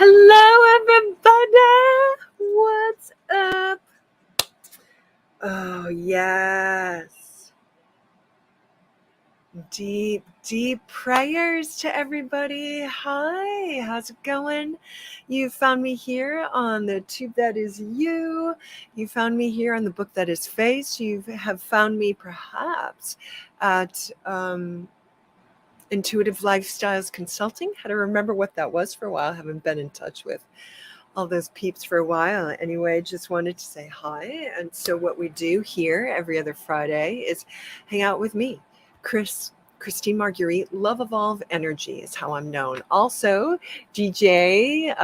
Hello, everybody. What's up? Oh, yes. Deep, deep prayers to everybody. Hi, how's it going? You found me here on the tube that is you. You found me here on the book that is face. You have found me perhaps at Intuitive Lifestyles Consulting. Had to remember what that was for a while. Haven't been in touch with all those peeps for a while. Anyway, just wanted to say hi. And so what we do here every other Friday is hang out with me, Christine Marguerite. Lovevolvenergy is how I'm known. Also, DJ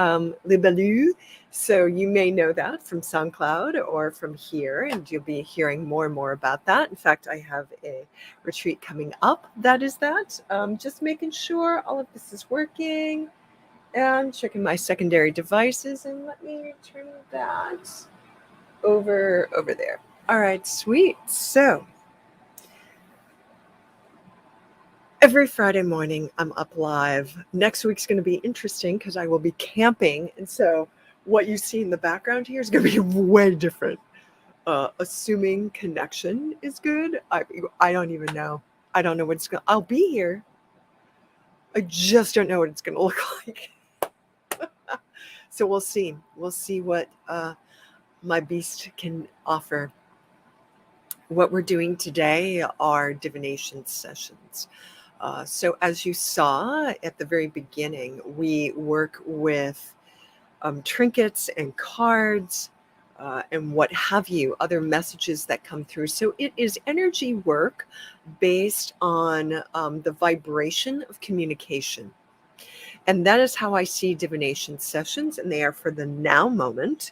Libelou. So you may know that from SoundCloud or from here, and you'll be hearing more and more about that. In fact, I have a retreat coming up. That is that. Just making sure all of this is working and checking my secondary devices. And let me turn that over there. All right, sweet. So every Friday morning, I'm up live. Next week's going to be interesting because I will be camping. And so what you see in the background here is going to be way different. Assuming connection is good. I don't even know. I don't know what it's going to, I'll be here. I just don't know what it's going to look like. So we'll see. We'll see what my beast can offer. What we're doing today are divination sessions. So as you saw at the very beginning, we work with trinkets and cards and what have you, other messages that come through. So it is energy work based on the vibration of communication. And that is how I see divination sessions, and they are for the now moment.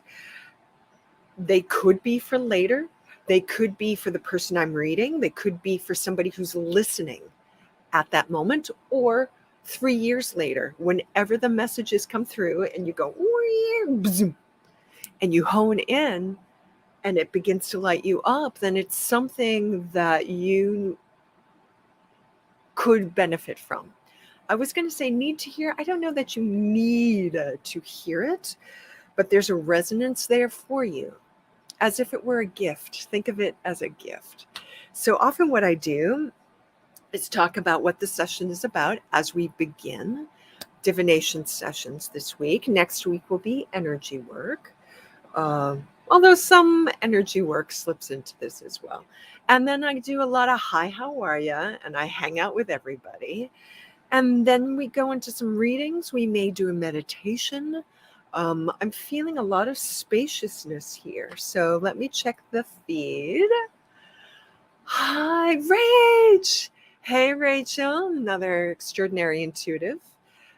They could be for later. They could be for the person I'm reading. They could be for somebody who's listening at that moment, or 3 years later, whenever the messages come through and you go, and you hone in and it begins to light you up, then it's something that you could benefit from. I was going to say need to hear. I don't know that you need to hear it, but there's a resonance there for you, as if it were a gift. Think of it as a gift. So often what I do is talk about what the session is about as we begin. Divination Sessions this week. Next week will be energy work. Although some energy work slips into this as well. And then I do a lot of hi, how are ya? And I hang out with everybody. And then we go into some readings. We may do a meditation. I'm feeling a lot of spaciousness here. So let me check the feed. Hi, Rach. Hey, Rachel, another extraordinary intuitive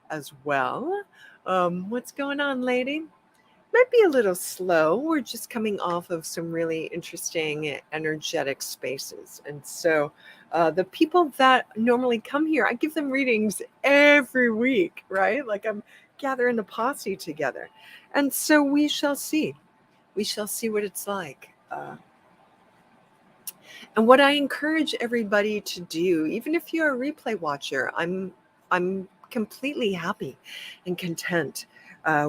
as well. What's going on, lady? Might be a little slow. We're just coming off of some really interesting energetic spaces. And so the people that normally come here, I give them readings every week, right? Like I'm gathering a posse together. And so we shall see. We shall see what it's like. And what I encourage everybody to do, even if you're a replay watcher, I'm completely happy and content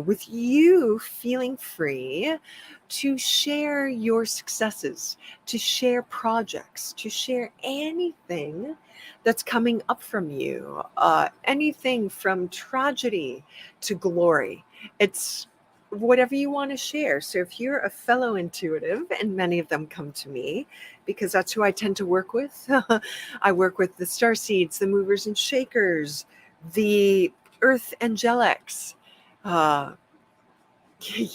with you feeling free to share your successes, to share projects, to share anything that's coming up from you, anything from tragedy to glory. It's whatever you want to share. So if you're a fellow intuitive, and many of them come to me because that's who I tend to work with. I work with the starseeds, the movers and shakers, the earth angelics.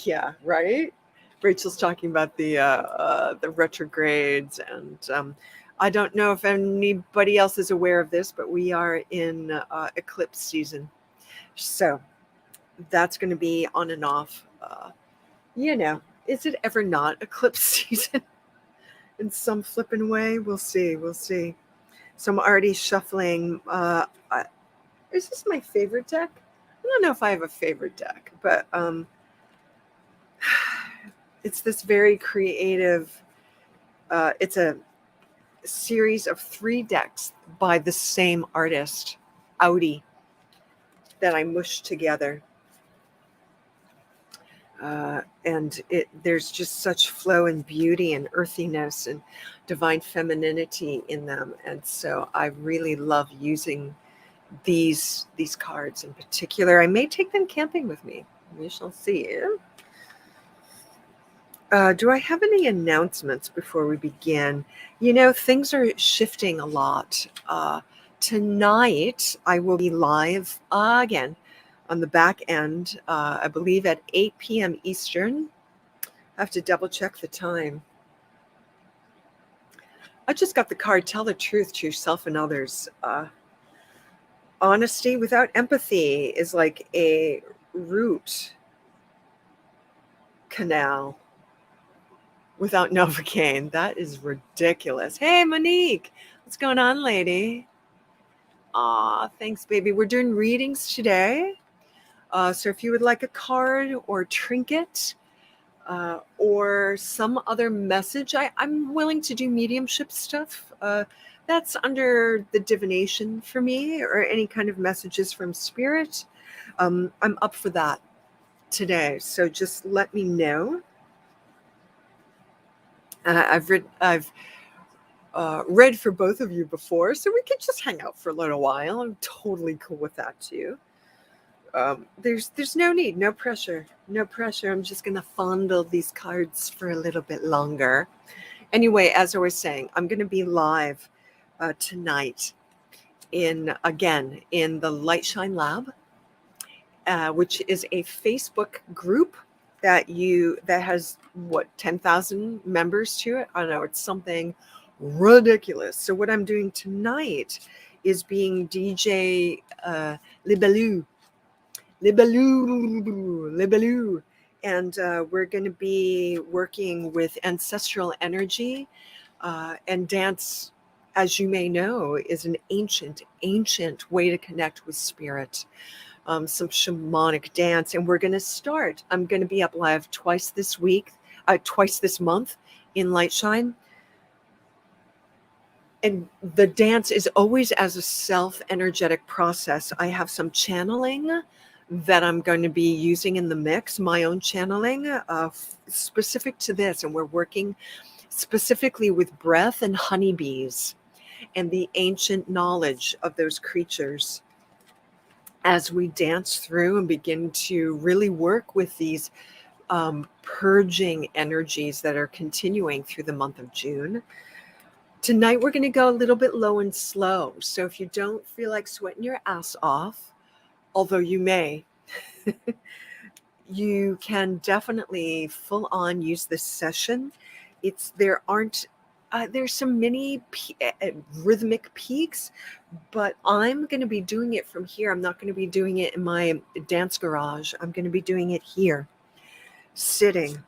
Yeah, right? Rachel's talking about the retrogrades, and I don't know if anybody else is aware of this, but we are in eclipse season. So that's going to be on and off. Is it ever not eclipse season in some flippin' way? We'll see. So I'm already shuffling. Is this my favorite deck? I don't know if I have a favorite deck, but it's this very creative. It's a series of 3 decks by the same artist, Audi, that I mushed together. And there's just such flow and beauty and earthiness and divine femininity in them. And so I really love using these cards in particular. I may take them camping with me. We shall see. Do I have any announcements before we begin? Things are shifting a lot. Tonight, I will be live again on the back end, I believe at 8 p.m. Eastern. I have to double check the time. I just got the card, tell the truth to yourself and others. Honesty without empathy is like a root canal without Novocaine. That is ridiculous. Hey, Monique. What's going on, lady? Aw, thanks, baby. We're doing readings today. So if you would like a card or trinket or some other message, I'm willing to do mediumship stuff. That's under the divination for me, or any kind of messages from spirit. I'm up for that today. So just let me know. I've read for both of you before, so we could just hang out for a little while. I'm totally cool with that too. There's no need, no pressure. I'm just gonna fondle these cards for a little bit longer. Anyway, as I was saying, I'm gonna be live tonight in the Light Shine Lab, which is a Facebook group that has 10,000 members to it. I don't know, it's something ridiculous. So what I'm doing tonight is being DJ Libelou, and we're going to be working with ancestral energy, and dance, as you may know, is an ancient way to connect with spirit. Some shamanic dance, and we're going to start. I'm going to be up live twice this month, in Light Shine. And the dance is always as a self-energetic process. I have some channeling that I'm going to be using in the mix, my own channeling specific to this. And we're working specifically with breath and honeybees and the ancient knowledge of those creatures as we dance through and begin to really work with these purging energies that are continuing through the month of June. Tonight, we're going to go a little bit low and slow. So if you don't feel like sweating your ass off, although you may, you can definitely full on use this session. There's some mini rhythmic peaks, but I'm going to be doing it from here. I'm not going to be doing it in my dance garage. I'm going to be doing it here, sitting.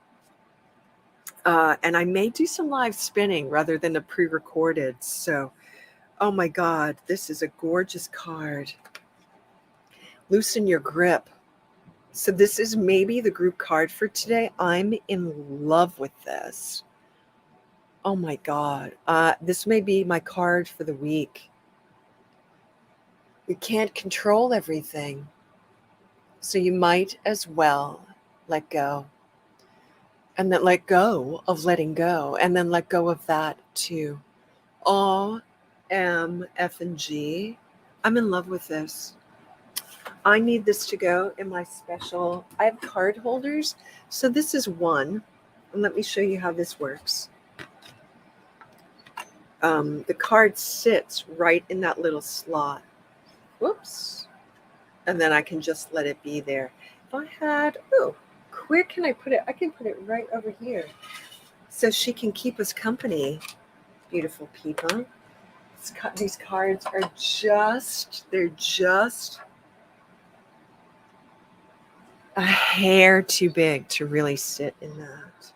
And I may do some live spinning rather than a pre-recorded. So, oh my God, this is a gorgeous card. Loosen your grip. So this is maybe the group card for today. I'm in love with this. Oh my God. This may be my card for the week. You can't control everything. So you might as well let go. And then let go of letting go. And then let go of that too. O-M-F-G. I'm in love with this. I need this to go in my special. I have card holders. So this is one. And let me show you how this works. The card sits right in that little slot. Whoops. And then I can just let it be there. If I had, where can I put it? I can put it right over here. So she can keep us company. Beautiful people. These cards are they're just a hair too big to really sit in that.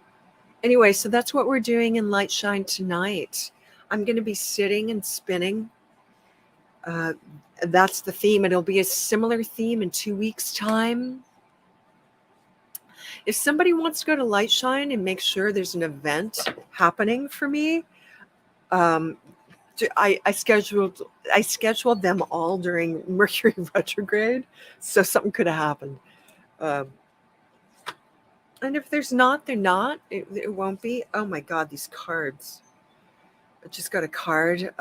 Anyway, so that's what we're doing in Light Shine tonight. I'm going to be sitting and spinning. That's the theme. It'll be a similar theme in 2 weeks' time. If somebody wants to go to Light Shine and make sure there's an event happening for me, I scheduled them all during Mercury retrograde, so something could have happened. And if there's not, they're not. It won't be. Oh my God, these cards. I just got a card,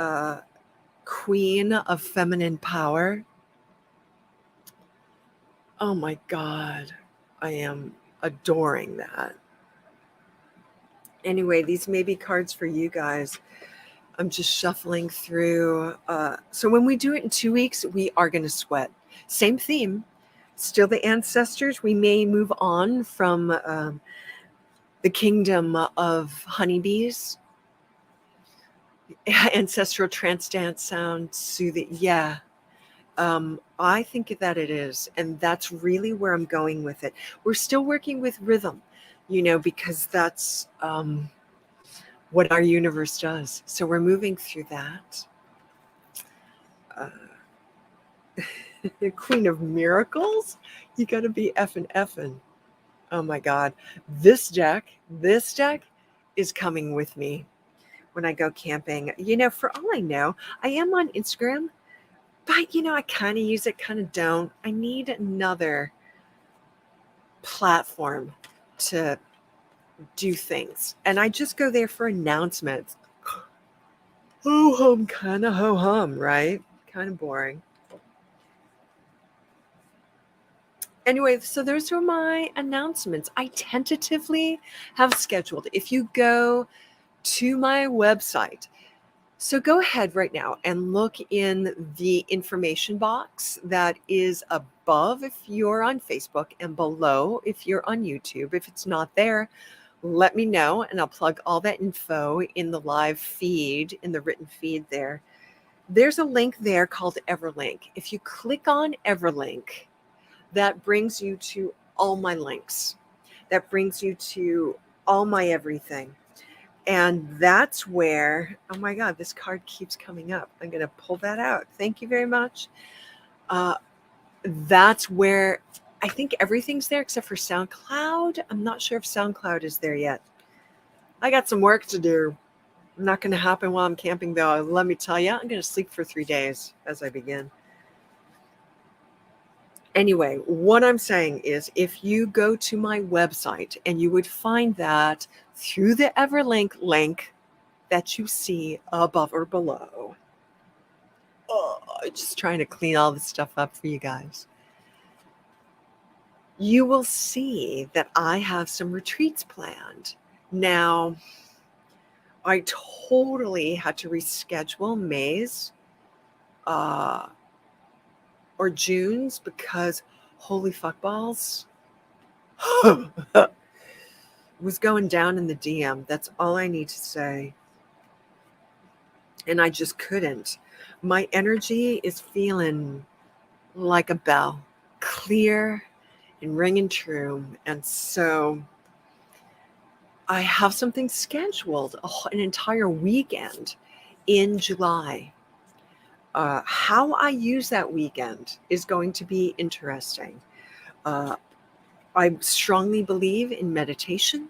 Queen of Feminine Power. Oh my God, I am adoring that. Anyway, these may be cards for you guys. I'm just shuffling through. So when we do it in 2 weeks, we are going to sweat. Same theme. Still the ancestors. We may move on from the kingdom of honeybees. Ancestral trance dance sound, soothing. Yeah. I think that it is. And that's really where I'm going with it. We're still working with rhythm, because that's what our universe does. So we're moving through that. Queen of Miracles. You got to be effing. Oh my God. This deck is coming with me when I go camping. For all I know, I am on Instagram, but I kind of use it, kind of don't. I need another platform to do things. And I just go there for announcements. Ho-hum, kind of ho-hum, right? Kind of boring. Anyway, so those are my announcements. I tentatively have scheduled. If you go to my website, so go ahead right now and look in the information box that is above if you're on Facebook and below if you're on YouTube. If it's not there, let me know and I'll plug all that info in the live feed, in the written feed there. There's a link there called Everlink. If you click on Everlink, that brings you to all my links. That brings you to all my everything. And that's where, oh my God, this card keeps coming up. I'm going to pull that out. Thank you very much. That's where I think everything's there except for SoundCloud. I'm not sure if SoundCloud is there yet. I got some work to do. Not going to happen while I'm camping, though. Let me tell you, I'm going to sleep for 3 days as I begin. Anyway, what I'm saying is if you go to my website, and you would find that through the Everlink link that you see above or below. Oh, just trying to clean all this stuff up for you guys. You will see that I have some retreats planned. Now, I totally had to reschedule May's or June's because holy fuck balls was going down in the DM. That's all I need to say. And I just couldn't. My energy is feeling like a bell, clear and ringing true. And so I have something scheduled, an entire weekend in July. How I use that weekend is going to be interesting. I strongly believe in meditation,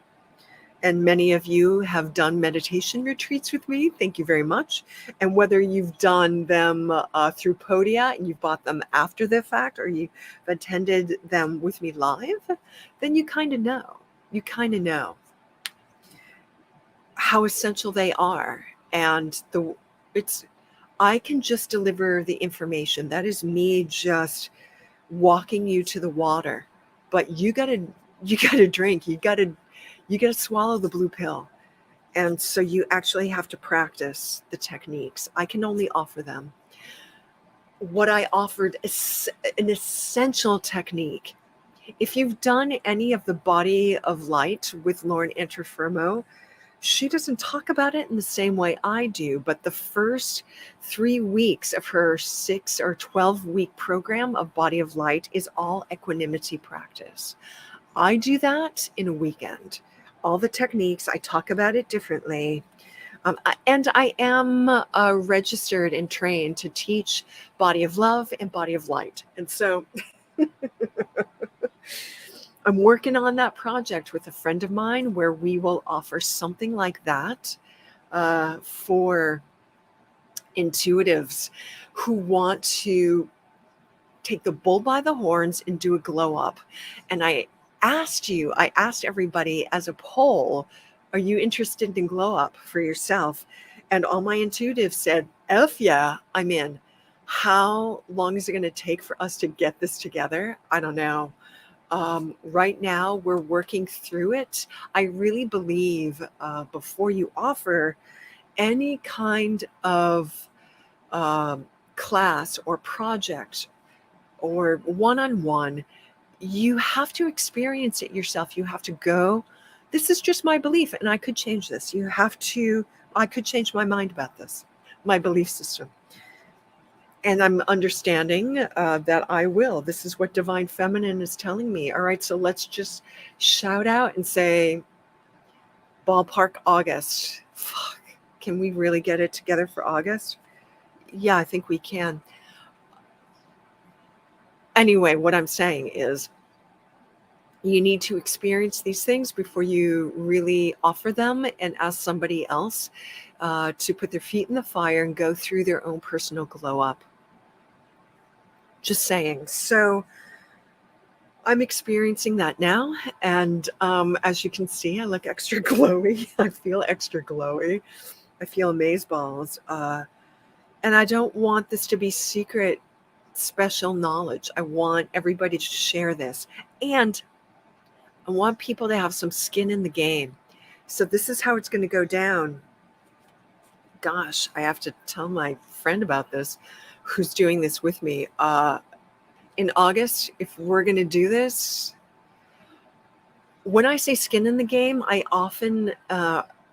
and many of you have done meditation retreats with me. Thank you very much. And whether you've done them through Podia and you bought them after the fact, or you've attended them with me live, then you kind of know. You kind of know how essential they are. And I can just deliver the information. That is me just walking you to the water. But you gotta drink. You gotta swallow the blue pill. And so you actually have to practice the techniques. I can only offer them. What I offered is an essential technique. If you've done any of the Body of Light with Lauren Interfermo, she doesn't talk about it in the same way I do, but the first 3 weeks of her 6 or 12-week program of Body of Light is all equanimity practice. I do that in a weekend. All the techniques, I talk about it differently. And I am registered and trained to teach Body of Love and Body of Light. And so I'm working on that project with a friend of mine where we will offer something like that for intuitives who want to take the bull by the horns and do a glow up. And I asked everybody as a poll, are you interested in glow up for yourself? And all my intuitives said, F yeah, I'm in. How long is it going to take for us to get this together? I don't know. Right now, we're working through it. I really believe before you offer any kind of class or project or one-on-one, you have to experience it yourself. You have to go, this is just my belief, and I could change this. I could change my mind about this, my belief system. And I'm understanding that I will. This is what Divine Feminine is telling me. All right, so let's just shout out and say, ballpark August. Fuck, can we really get it together for August? Yeah, I think we can. Anyway, what I'm saying is you need to experience these things before you really offer them and ask somebody else to put their feet in the fire and go through their own personal glow up. Just saying. So I'm experiencing that now. And as you can see, I look extra glowy. I feel extra glowy. I feel amazeballs. And I don't want this to be secret, special knowledge. I want everybody to share this. And I want people to have some skin in the game. So this is how it's going to go down. Gosh, I have to tell my friend about this, who's doing this with me. In August, if we're going to do this, when I say skin in the game, I often,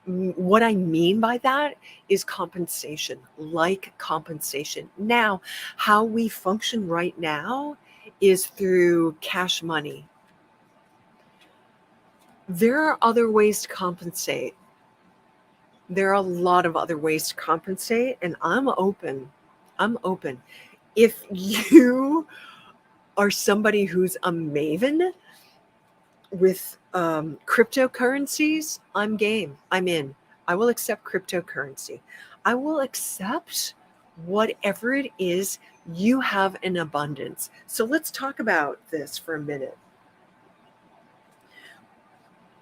what I mean by that is compensation, like compensation. Now, how we function right now is through cash money. There are other ways to compensate. There are a lot of other ways to compensate, and I'm open. If you are somebody who's a maven with cryptocurrencies, I'm game. I'm in. I will accept cryptocurrency. I will accept whatever it is you have in abundance. So let's talk about this for a minute.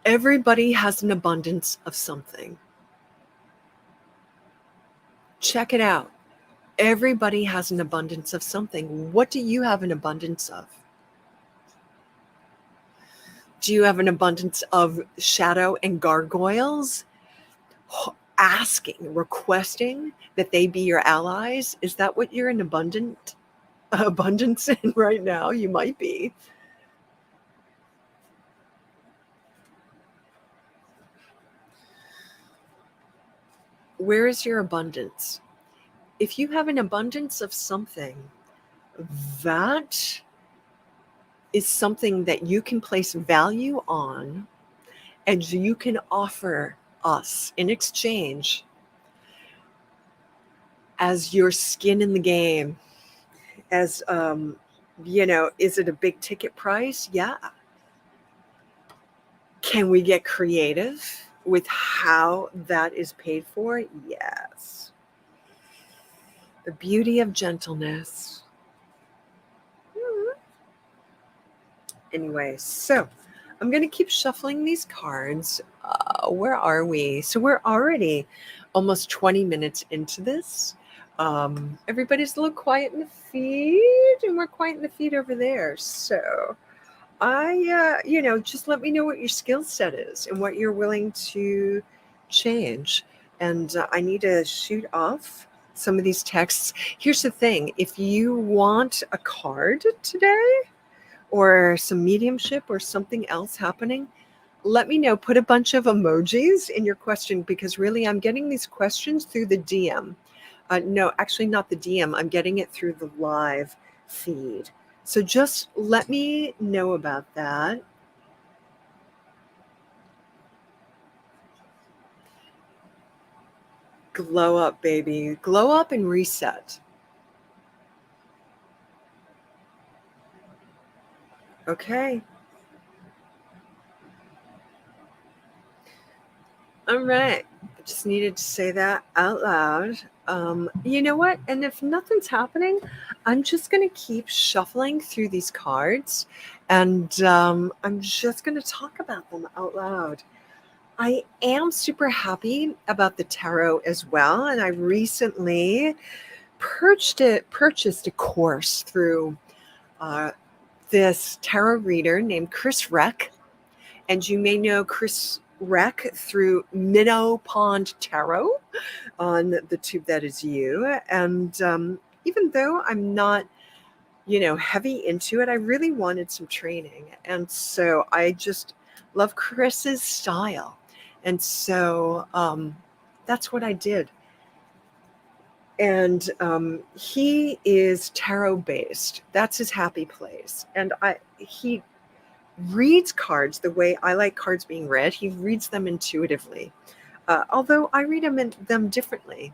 Everybody has an abundance of something. Check it out. Everybody has an abundance of something. What do you have an abundance of? Do you have an abundance of shadow and gargoyles? Asking, requesting that they be your allies? Is that what you're in abundance in right now? You might be. Where is your abundance? If you have an abundance of something, that is something that you can place value on and you can offer us in exchange as your skin in the game. As is it a big ticket price? Yeah. Can we get creative with how that is paid for? Yes. The beauty of gentleness. Anyway, so I'm going to keep shuffling these cards. Where are we? So we're already almost 20 minutes into this. Everybody's a little quiet in the feed, and we're quiet in the feed over there. So just let me know what your skill set is and what you're willing to change. And I need to shoot off some of these texts. Here's the thing. If you want a card today or some mediumship or something else happening, let me know. Put a bunch of emojis in your question, because really I'm getting these questions through the DM. No, actually not the DM. I'm getting it through the live feed. So just let me know about that. Glow up, baby. Glow up and reset. Okay. All right. I just needed to say that out loud. You know what? And if nothing's happening, I'm just going to keep shuffling through these cards, and I'm just going to talk about them out loud. I am super happy about the tarot as well, and I recently purchased a course through this tarot reader named Chris Reck, and you may know Chris Reck through Minnow Pond Tarot on the tube that is you. And even though I'm not, heavy into it, I really wanted some training, and so I just love Chris's style, and so that's what I did. And he is tarot based. That's his happy place. And he reads cards the way I like cards being read. He reads them intuitively, although I read them differently.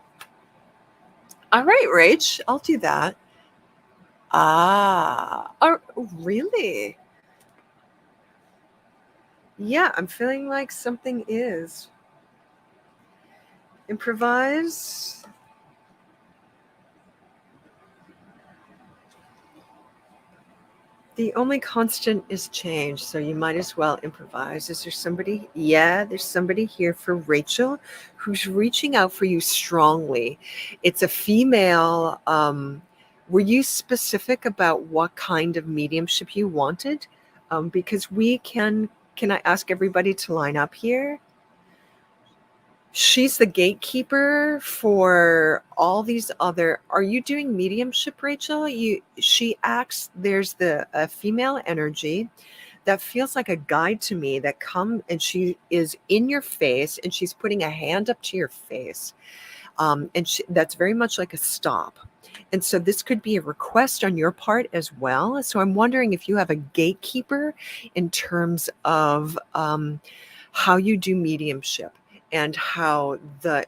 All right, Rach, I'll do that. Oh, really? Yeah, I'm feeling like something is. Improvise. The only constant is change, so you might as well improvise. Is there somebody? Yeah, there's somebody here for Rachel who's reaching out for you strongly. It's a female. Were you specific about what kind of mediumship you wanted? Because can I ask everybody to line up here? She's the gatekeeper for all these other. Are you doing mediumship, Rachel? She acts. There's a female energy that feels like a guide to me that and she is in your face, and she's putting a hand up to your face, and that's very much like a stop. And so this could be a request on your part as well. So I'm wondering if you have a gatekeeper in terms of how you do mediumship, and how the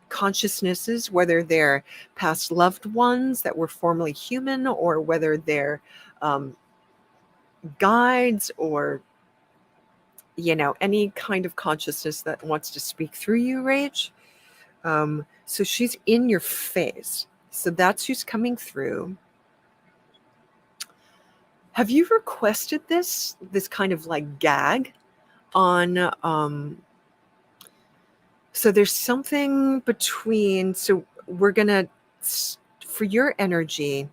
consciousnesses, whether they're past loved ones that were formerly human, or whether they're guides or any kind of consciousness that wants to speak through you, Rach. So she's in your face. So that's who's coming through. Have you requested this kind of like gag on, so there's something between, so we're going to, for your energy,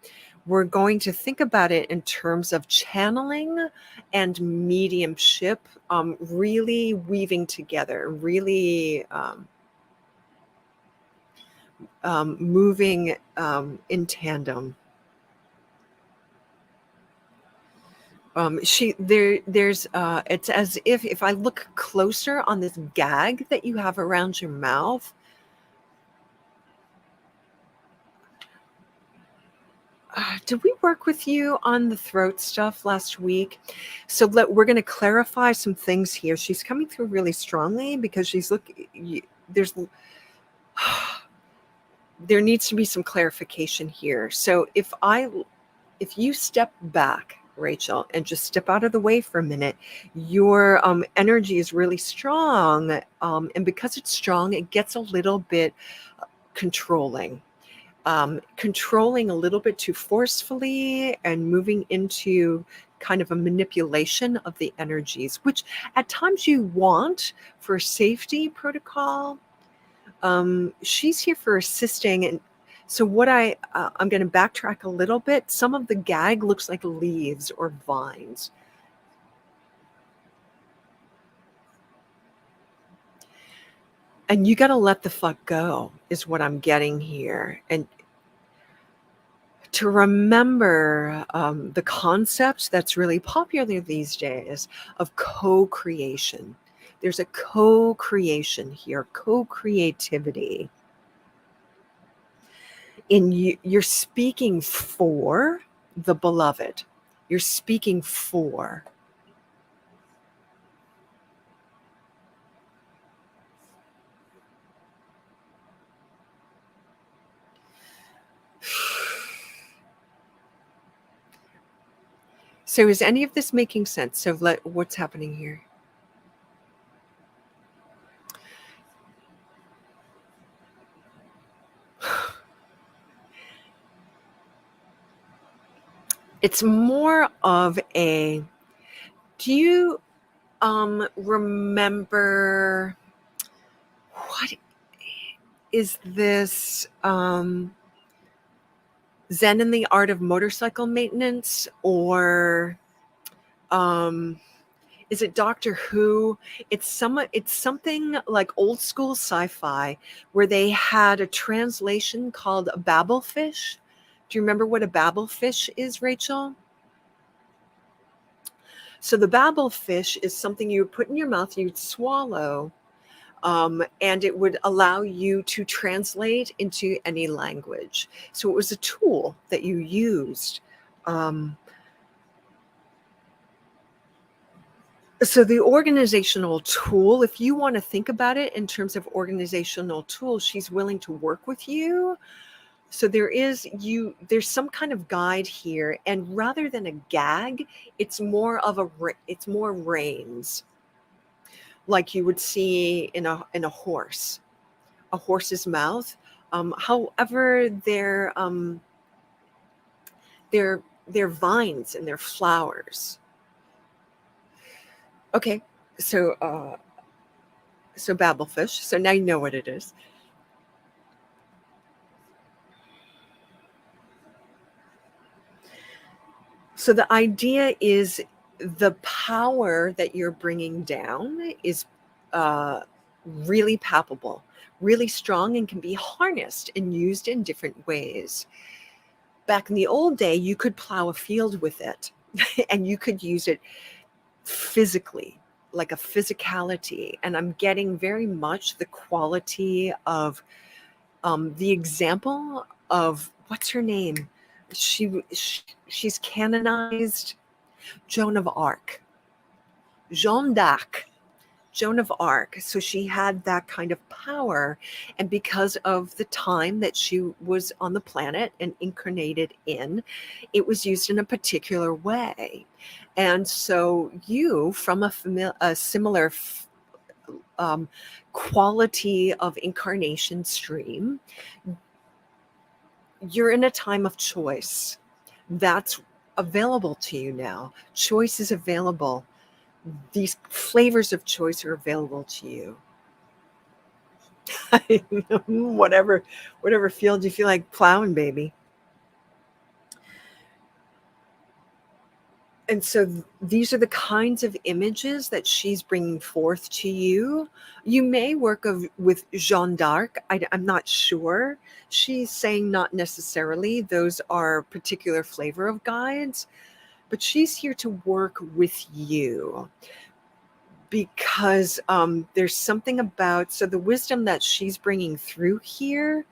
we're going to think about it in terms of channeling and mediumship, really weaving together, really moving in tandem. There's it's as if I look closer on this gag that you have around your mouth, did we work with you on the throat stuff last week? So we're going to clarify some things here. She's coming through really strongly because she's there needs to be some clarification here. So if you step back, Rachel, and just step out of the way for a minute, your energy is really strong. And because it's strong, it gets a little bit controlling. Controlling a little bit too forcefully and moving into kind of a manipulation of the energies, which at times you want for safety protocol. She's here for assisting. And so what I'm going to backtrack a little bit. Some of the gag looks like leaves or vines. And you got to let the fuck go is what I'm getting here. And to remember the concept that's really popular these days of co-creation. There's a co-creation here, co-creativity. You're speaking for the beloved. You're speaking for. So is any of this making sense? So what's happening here? It's more of a, do you remember, what is this, Zen in the Art of Motorcycle Maintenance, or is it Doctor Who? It's something like old school sci-fi where they had a translation called a babblefish. Do you remember what a babblefish is, Rachel? So the babblefish is something you would put in your mouth, you'd swallow, and it would allow you to translate into any language. So it was a tool that you used. So the organizational tool, if you want to think about it in terms of organizational tools, she's willing to work with you. So there's some kind of guide here, and rather than a gag, it's more reins, like you would see in a horse's mouth. However, they're vines and they're flowers. Okay, so babblefish. So now you know what it is. So the idea is the power that you're bringing down is really palpable, really strong, and can be harnessed and used in different ways. Back in the old day, you could plow a field with it and you could use it physically, like a physicality. And I'm getting very much the quality of the example of, what's her name? She's canonized, Joan of Arc, Jeanne d'Arc. Joan of Arc. So she had that kind of power. And because of the time that she was on the planet and incarnated in, it was used in a particular way. And so you, from a similar quality of incarnation stream, you're in a time of choice. That's available to you now. Choice is available. These flavors of choice are available to you. whatever field you feel like plowing, baby. And so these are the kinds of images that she's bringing forth to you. You may work with Jeanne d'Arc. I'm not sure. She's saying not necessarily. Those are particular flavor of guides. But she's here to work with you because there's something about, so the wisdom that she's bringing through here,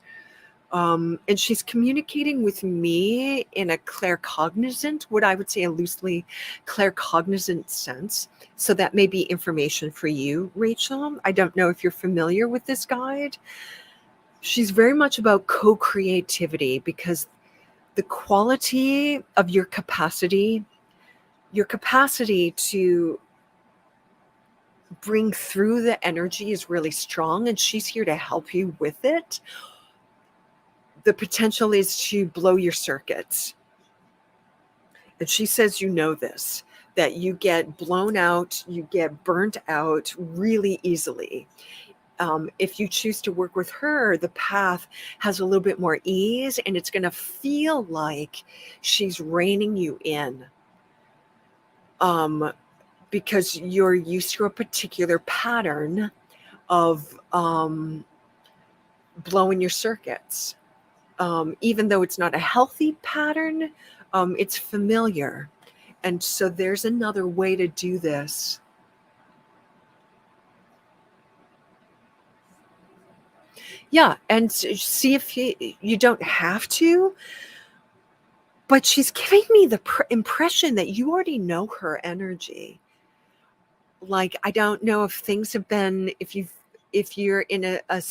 and she's communicating with me in a claircognizant, what I would say a loosely claircognizant sense. So that may be information for you, Rachel. I don't know if you're familiar with this guide. She's very much about co-creativity, because the quality of your capacity to bring through the energy is really strong, and she's here to help you with it. The potential is to blow your circuits. And she says, you know this, that you get blown out, you get burnt out really easily. If you choose to work with her, the path has a little bit more ease, and it's going to feel like she's reining you in. Because you're used to a particular pattern of blowing your circuits. Even though it's not a healthy pattern, it's familiar. And so there's another way to do this. Yeah, and see if you don't have to, but she's giving me the impression that you already know her energy. Like, I don't know if things have been, if you're in a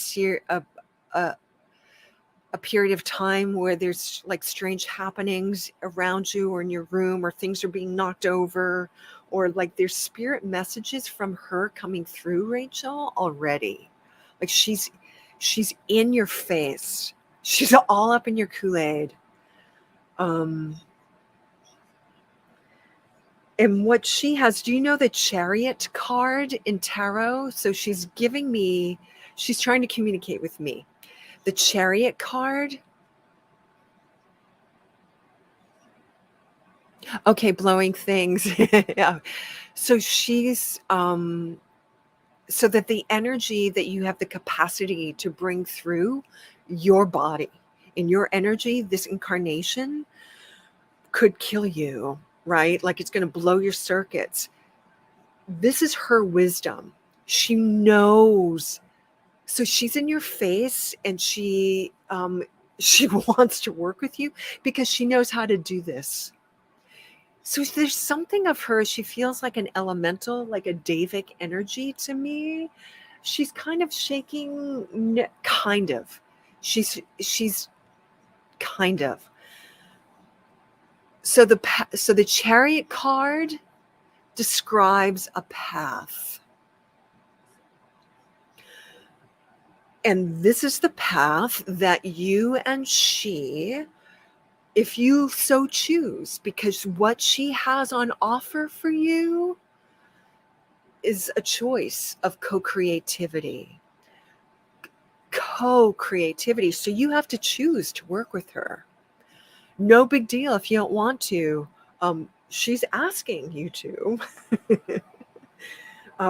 period of time where there's like strange happenings around you or in your room, or things are being knocked over, or like there's spirit messages from her coming through, Rachel, already. Like she's in your face. She's all up in your Kool-Aid. And what she has, do you know the Chariot card in tarot? So she's trying to communicate with me. The Chariot card. Okay, blowing things. Yeah. So she's so that the energy that you have the capacity to bring through your body in your energy, this incarnation could kill you, right? Like it's going to blow your circuits. This is her wisdom. She knows. So she's in your face, and she wants to work with you because she knows how to do this. So there's something of her, she feels like an elemental, like a Davic energy to me. She's kind of shaking, kind of. She's kind of. So the Chariot card describes a path. And this is the path that you and she, if you so choose, because what she has on offer for you is a choice of co-creativity. So you have to choose to work with her. No big deal if you don't want to. She's asking you to.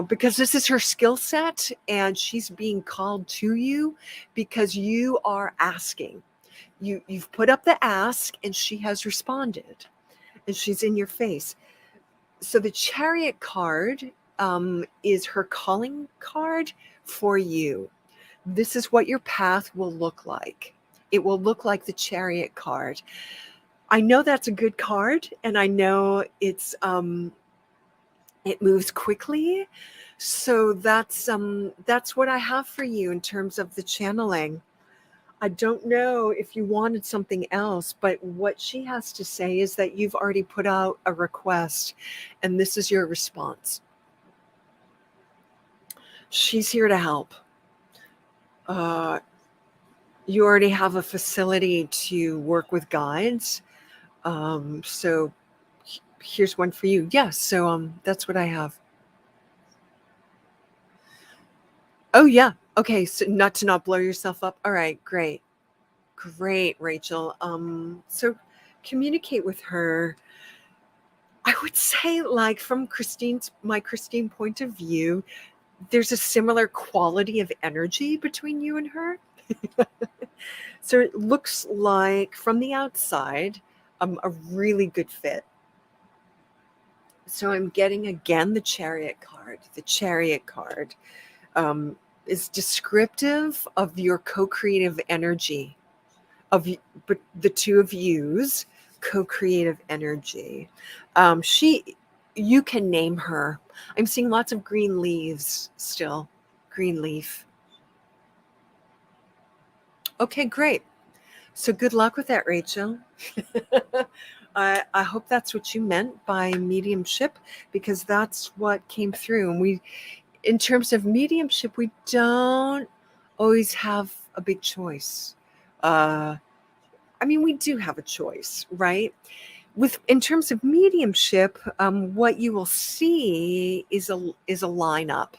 Because this is her skill set, and she's being called to you because you are asking. You've put up the ask, and she has responded, and she's in your face. So the Chariot card is her calling card for you. This is what your path will look like. It will look like the Chariot card. I know that's a good card, and I know it moves quickly. So that's what I have for you in terms of the channeling. I don't know if you wanted something else, but what she has to say is that you've already put out a request and this is your response. She's here to help. You already have a facility to work with guides. So here's one for you. Yes. So that's what I have. Oh yeah. Okay. So not to not blow yourself up. All right. Great. Great, Rachel. So communicate with her. I would say, like, from my Christine point of view, there's a similar quality of energy between you and her. So it looks like from the outside, a really good fit. So I'm getting again the Chariot card. The Chariot card is descriptive of your co-creative energy, of but the two of you's co-creative energy. You can name her. I'm seeing lots of green leaves still. Green leaf. Okay, great. So good luck with that, Rachel. I hope that's what you meant by mediumship, because that's what came through. And in terms of mediumship, we don't always have a big choice. I mean, we do have a choice, right? In terms of mediumship, what you will see is a lineup.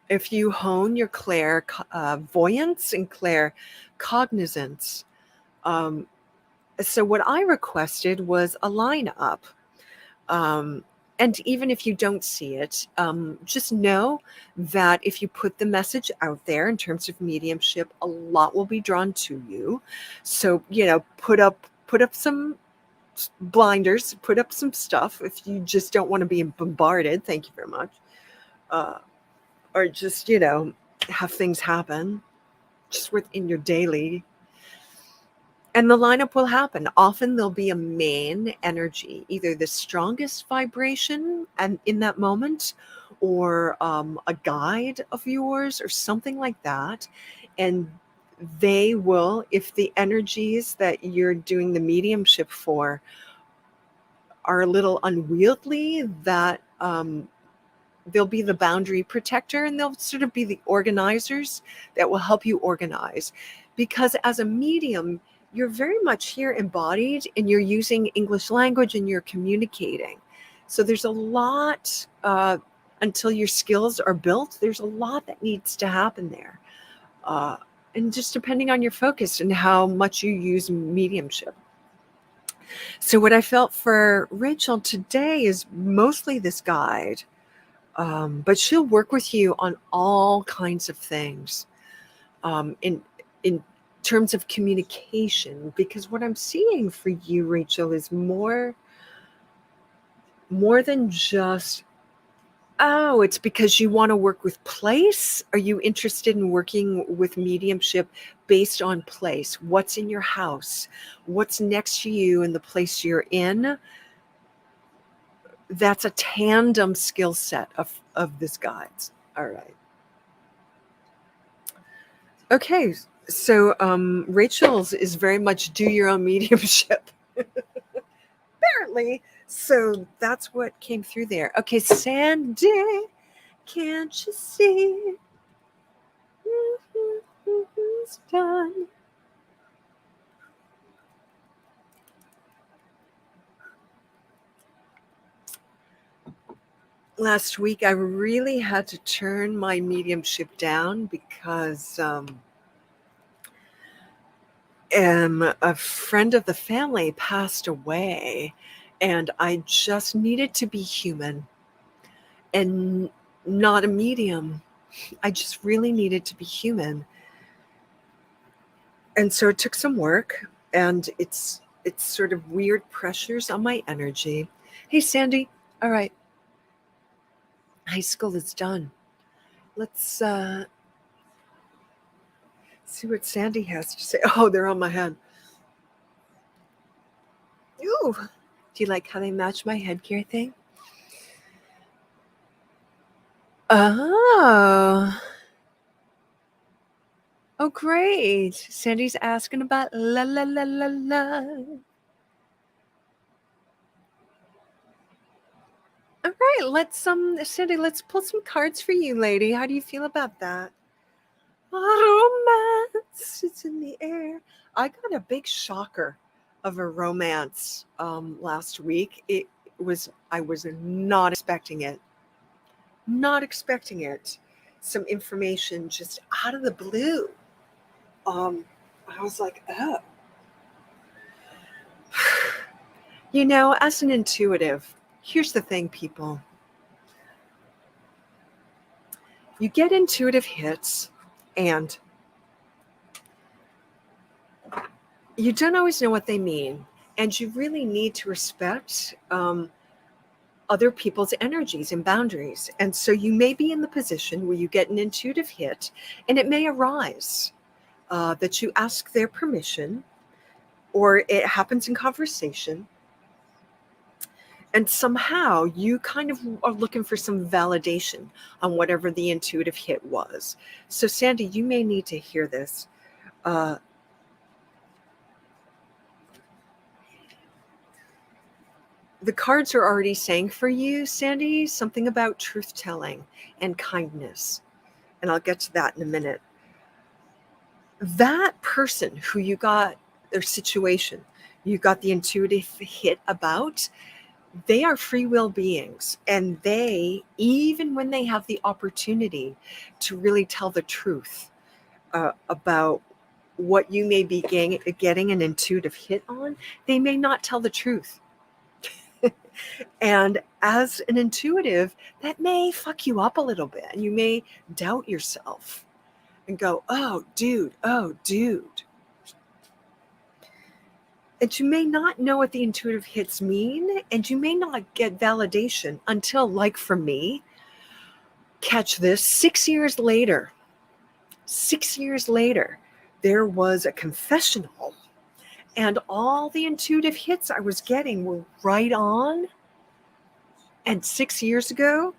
If you hone your clairvoyance and claircognizance, so what I requested was a lineup. And even if you don't see it, just know that if you put the message out there in terms of mediumship, a lot will be drawn to you. So, put up some blinders, put up some stuff if you just don't want to be bombarded. Thank you very much. Or just, have things happen just within your daily. And the lineup will happen. Often there'll be a main energy, either the strongest vibration and in that moment, or a guide of yours or something like that. And they will, if the energies that you're doing the mediumship for are a little unwieldy, that they'll be the boundary protector, and they'll sort of be the organizers that will help you organize. Because as a medium, you're very much here embodied, and you're using English language and you're communicating. So there's a lot, until your skills are built, there's a lot that needs to happen there. And just depending on your focus and how much you use mediumship. So what I felt for Rachel today is mostly this guide. But she'll work with you on all kinds of things in terms of communication, because what I'm seeing for you, Rachel, is more than just, it's because you want to work with place. Are you interested in working with mediumship based on place? What's in your house? What's next to you in the place you're in? That's a tandem skill set of this guides. All right. Okay, so Rachel's is very much do your own mediumship, apparently. So that's what came through there. Okay, Sandy, can't you see? It's done. Last week, I really had to turn my mediumship down because a friend of the family passed away, and I just needed to be human and not a medium. I just really needed to be human. And so it took some work, and it's sort of weird pressures on my energy. Hey, Sandy. All right. High school is done. Let's see what Sandy has to say. Oh, they're on my head. Ooh. Do you like how they match my headgear thing? Oh. Oh, great. Sandy's asking about la la la la la. All right, let's Sandy, let's pull some cards for you, lady. How do you feel about that? Romance, it's in the air. I got a big shocker of a romance last week. I was not expecting it. Not expecting it. Some information just out of the blue. I was like, oh. You know, as an intuitive, here's the thing, people. You get intuitive hits and you don't always know what they mean. And you really need to respect other people's energies and boundaries. And so you may be in the position where you get an intuitive hit and it may arise that you ask their permission or it happens in conversation. And somehow you kind of are looking for some validation on whatever the intuitive hit was. So Sandy, you may need to hear this. The cards are already saying for you, Sandy, something about truth-telling and kindness. And I'll get to that in a minute. That person who you got, their situation, you got the intuitive hit about, they are free will beings. And they, even when they have the opportunity to really tell the truth about what you may be getting an intuitive hit on, they may not tell the truth. And as an intuitive, that may fuck you up a little bit. And you may doubt yourself and go, oh, dude. And you may not know what the intuitive hits mean. And you may not get validation until, like for me, catch this, 6 years later, there was a confessional. And all the intuitive hits I was getting were right on. And 6 years ago,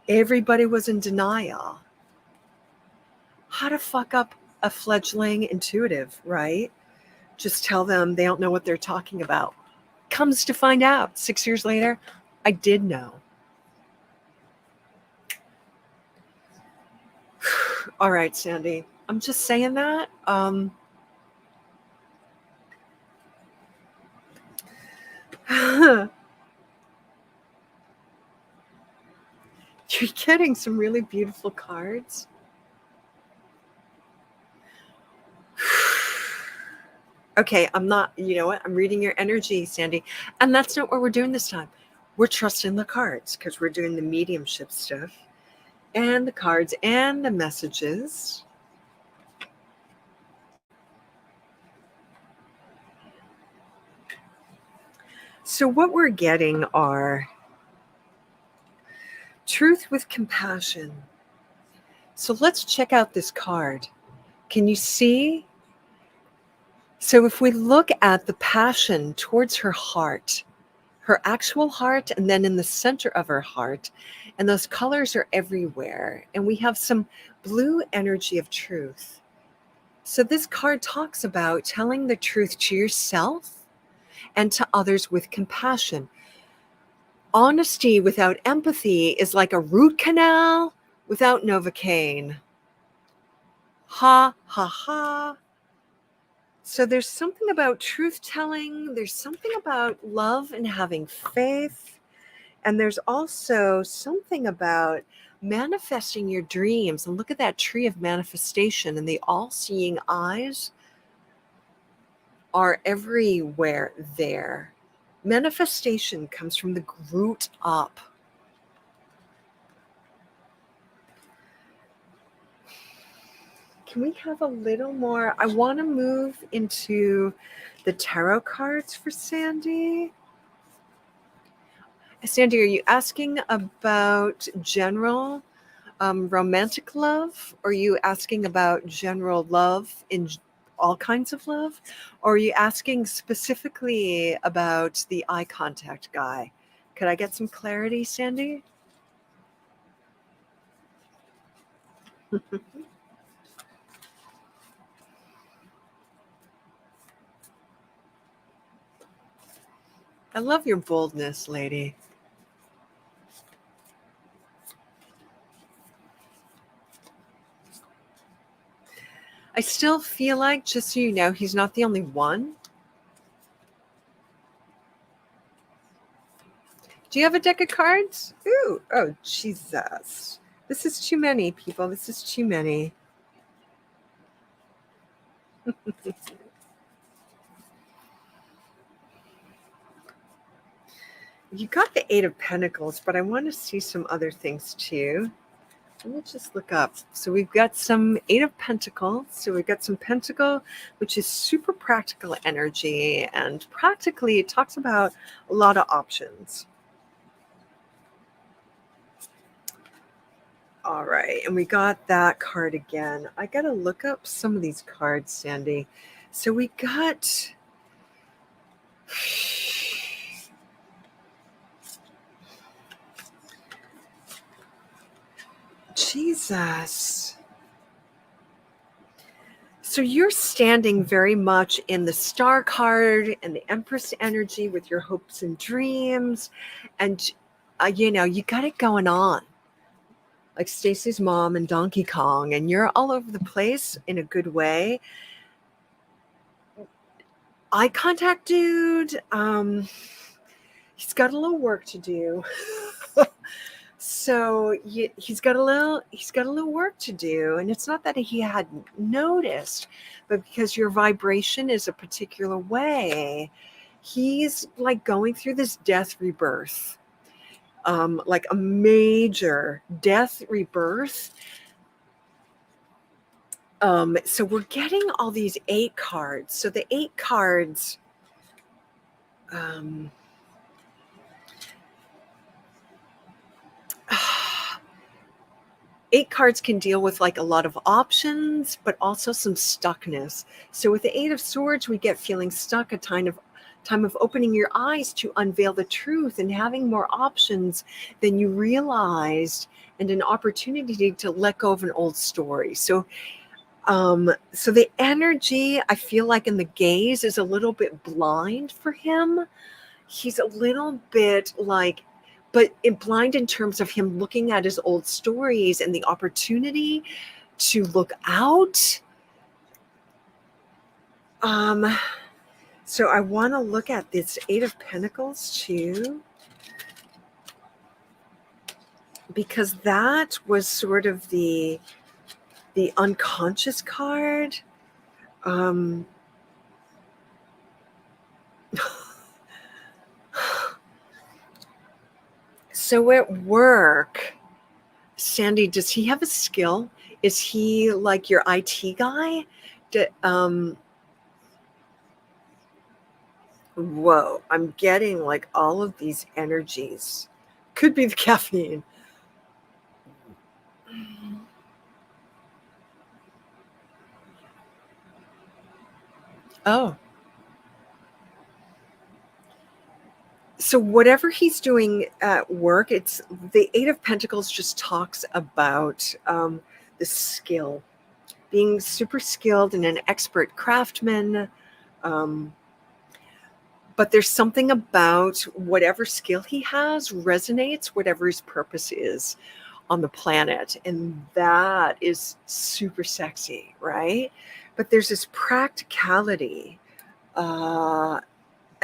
everybody was in denial. How to fuck up a fledgling intuitive, right? Just tell them they don't know what they're talking about. Comes to find out 6 years later, I did know. All right, Sandy, I'm just saying that. You're getting some really beautiful cards. Okay, I'm not, you know what? I'm reading your energy, Sandy. And that's not what we're doing this time. We're trusting the cards because we're doing the mediumship stuff and the cards and the messages. So what we're getting are truth with compassion. So let's check out this card. Can you see? So if we look at the passion towards her heart, her actual heart, and then in the center of her heart, and those colors are everywhere, and we have some blue energy of truth. So this card talks about telling the truth to yourself and to others with compassion. Honesty without empathy is like a root canal without Novocaine. Ha, ha, ha. So there's something about truth-telling. There's something about love and having faith. And there's also something about manifesting your dreams. And look at that tree of manifestation, and the all-seeing eyes are everywhere there. Manifestation comes from the root up. Can we have a little more? I want to move into the tarot cards for Sandy. Sandy, are you asking about general romantic love? Or are you asking about general love in all kinds of love? Or are you asking specifically about the eye contact guy? Could I get some clarity, Sandy? I love your boldness, lady. I still feel like, just so you know, he's not the only one. Do you have a deck of cards? Ooh, oh, Jesus. This is too many, people. This is too many. You got the Eight of Pentacles, but I want to see some other things too. Let me just look up. So we've got some Eight of Pentacles. So we've got some Pentacle, which is super practical energy. And practically, it talks about a lot of options. All right. And we got that card again. I got to look up some of these cards, Sandy. So we got... Jesus. So you're standing very much in the Star card and the Empress energy with your hopes and dreams. And, you got it going on. Like Stacy's mom and Donkey Kong. And you're all over the place in a good way. Eye contact, dude. He's got a little work to do. So he's got a little work to do, and it's not that he hadn't noticed, but because your vibration is a particular way, he's like going through this death rebirth, like a major death rebirth. So we're getting all these 8 cards. So the 8 cards. 8 cards can deal with like a lot of options, but also some stuckness. So with the 8 of Swords, we get feeling stuck, a time of opening your eyes to unveil the truth and having more options than you realized, and an opportunity to let go of an old story. So the energy, I feel like, in the gaze is a little bit blind for him. He's a little bit like, but blind in terms of him looking at his old stories and the opportunity to look out. So I want to look at this 8 of Pentacles too, because that was sort of the unconscious card. So at work, Sandy, does he have a skill? Is he like your IT guy? Whoa, I'm getting like all of these energies. Could be the caffeine. Oh. So whatever he's doing at work, it's the 8 of Pentacles just talks about the skill, being super skilled and an expert craftsman. But there's something about whatever skill he has resonates, whatever his purpose is on the planet. And that is super sexy, right? But there's this practicality.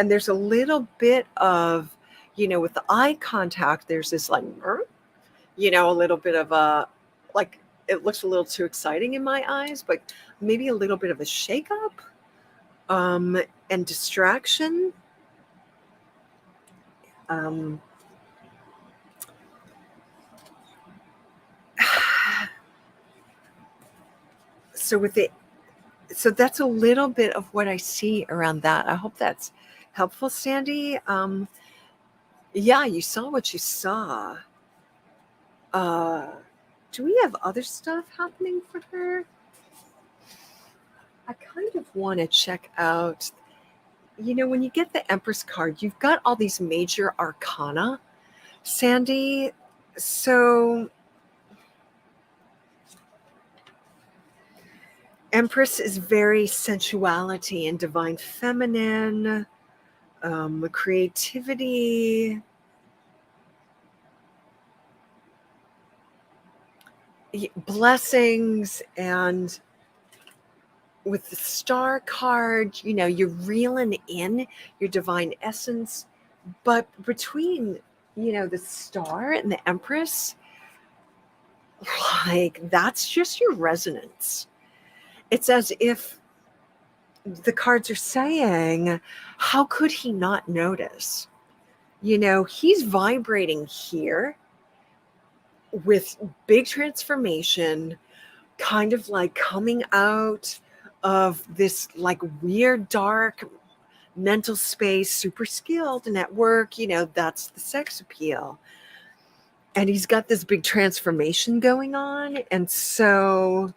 And there's a little bit of, with the eye contact, there's this like, a little bit of a, like, it looks a little too exciting in my eyes, but maybe a little bit of a shakeup and distraction. So that's a little bit of what I see around that. I hope that's helpful, Sandy. Yeah, you saw what you saw. Do we have other stuff happening for her? I kind of want to check out, when you get the Empress card, you've got all these major arcana, Sandy. So Empress is very sensuality and divine feminine, creativity, blessings, and with the star card, you know, you're reeling in your divine essence. But between, you know, the star and the Empress, like that's just your resonance. It's as if the cards are saying, how could he not notice? You know, he's vibrating here with big transformation, kind of like coming out of this like weird, dark mental space, super skilled and at work, you know, that's the sex appeal. And he's got this big transformation going on. And so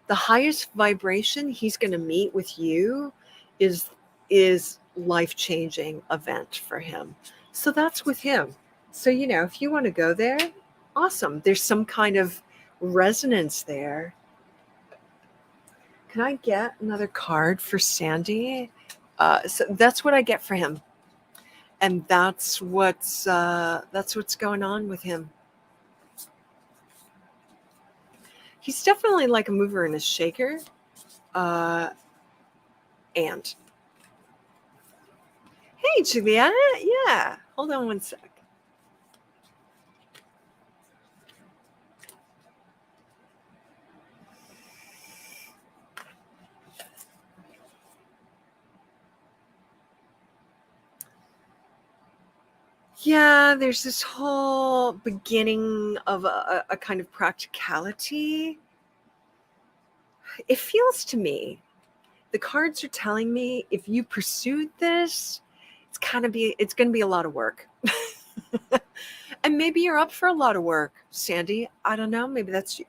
the highest vibration he's going to meet with you is life-changing event for him. So that's with him. So, you know, if you want to go there, awesome. There's some kind of resonance there. Can I get another card for Sandy? So that's what I get for him, and that's what's going on with him. He's definitely like a mover and a shaker. And hey, Juliet, yeah. Hold on one sec. Yeah, there's this whole beginning of a kind of practicality. It feels to me, the cards are telling me if you pursued this, it's going to be a lot of work. And maybe you're up for a lot of work, Sandy. I don't know. Maybe that's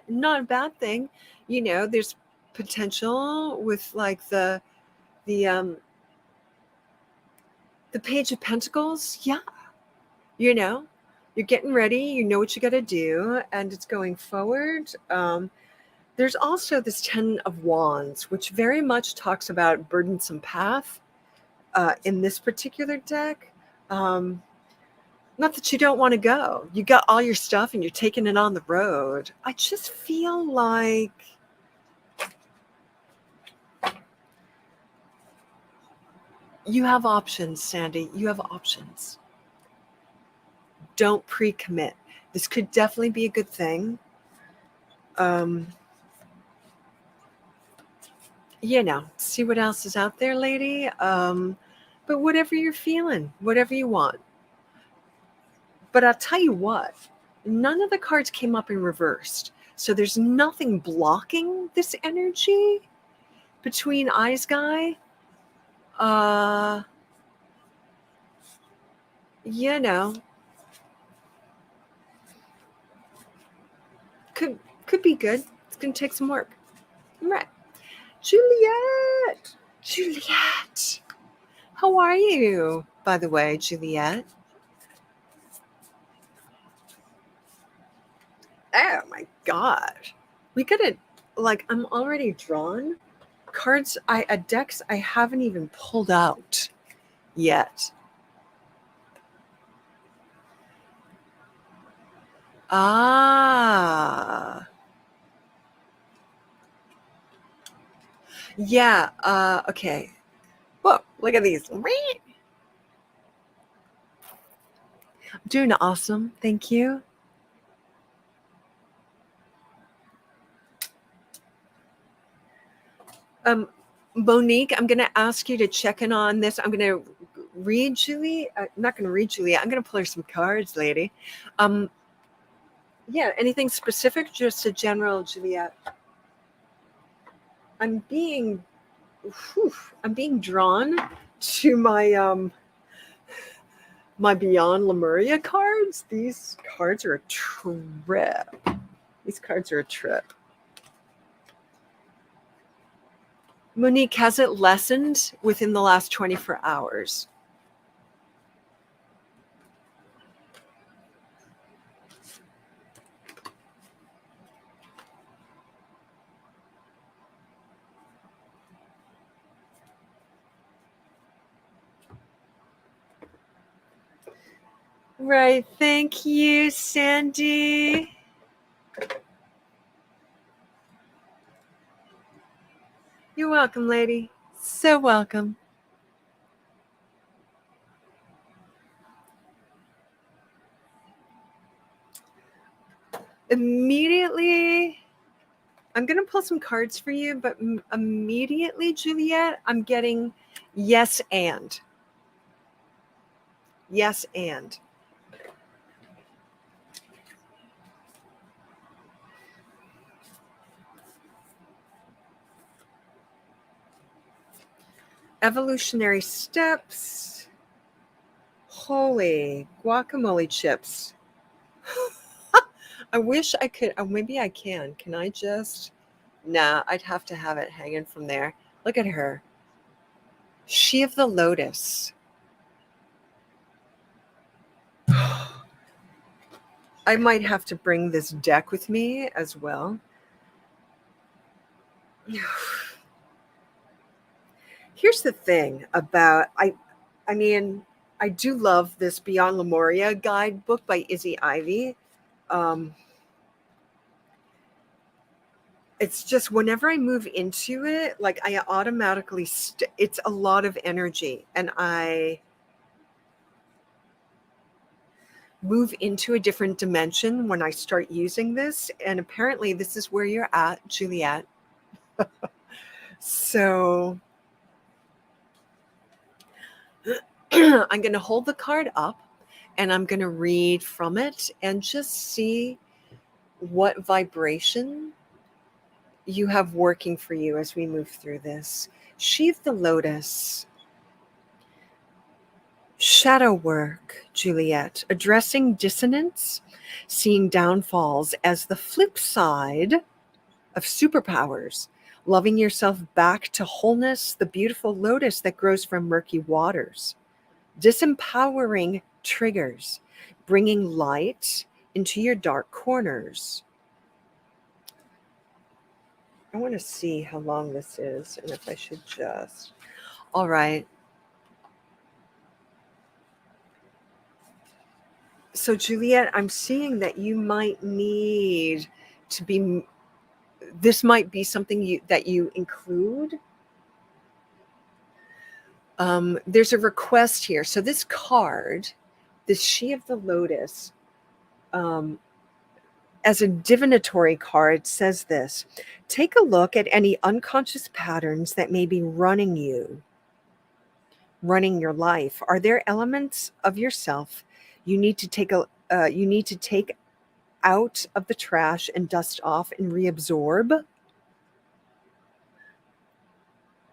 not a bad thing. You know, there's potential with like the Page of Pentacles. Yeah, you know, you're getting ready. You know what you got to do, and it's going forward. There's also this Ten of Wands, which very much talks about burdensome path in this particular deck. Not that you don't want to go. You got all your stuff and you're taking it on the road. I just feel like you have options, Sandy. You have options. Don't pre-commit. This could definitely be a good thing. You know, see what else is out there, lady. But whatever you're feeling, whatever you want. But I'll tell you what, none of the cards came up in reversed. So there's nothing blocking this energy between Eyes Guy. You know, could be good. It's gonna take some work. Right. Juliet! Juliet! How are you, by the way, Juliet? Oh my god. We gotta, like, I'm already drawn. Cards, decks I haven't even pulled out yet. Ah. Yeah, okay. Whoa, look at these. I'm doing awesome. Thank you. Monique, I'm going to ask you to check in on this. I'm going to read Julie. I'm not going to read Julie. I'm going to pull her some cards, lady. Yeah, anything specific? Just a general, Juliet. I'm being drawn to my my Beyond Lemuria cards. These cards are a trip. These cards are a trip. Monique, has it lessened within the last 24 hours? Right. Thank you, Sandy. You're welcome, lady. So welcome. Immediately, I'm going to pull some cards for you, but immediately, Juliet, I'm getting yes and. Yes and. Evolutionary steps. Holy guacamole chips. I wish I could. Oh, maybe I can. Can I just? Nah, I'd have to have it hanging from there. Look at her. She of the Lotus. I might have to bring this deck with me as well. Here's the thing about I mean, I do love this Beyond Lemuria guidebook by Izzy Ivy. It's just whenever I move into it, like I automatically it's a lot of energy, and I move into a different dimension when I start using this. And apparently, this is where you're at, Juliet. So I'm going to hold the card up and I'm going to read from it and just see what vibration you have working for you as we move through this. Sheathe the Lotus. Shadow work, Juliet, addressing dissonance, seeing downfalls as the flip side of superpowers, loving yourself back to wholeness, the beautiful lotus that grows from murky waters, disempowering triggers, bringing light into your dark corners. I want to see how long this is and if I should just. All right. So, Juliet, I'm seeing that you might need to be, this might be something that you include. There's a request here. So this card, this She of the Lotus, as a divinatory card, says this: take a look at any unconscious patterns that may be running your life. Are there elements of yourself you need to take out of the trash and dust off and reabsorb?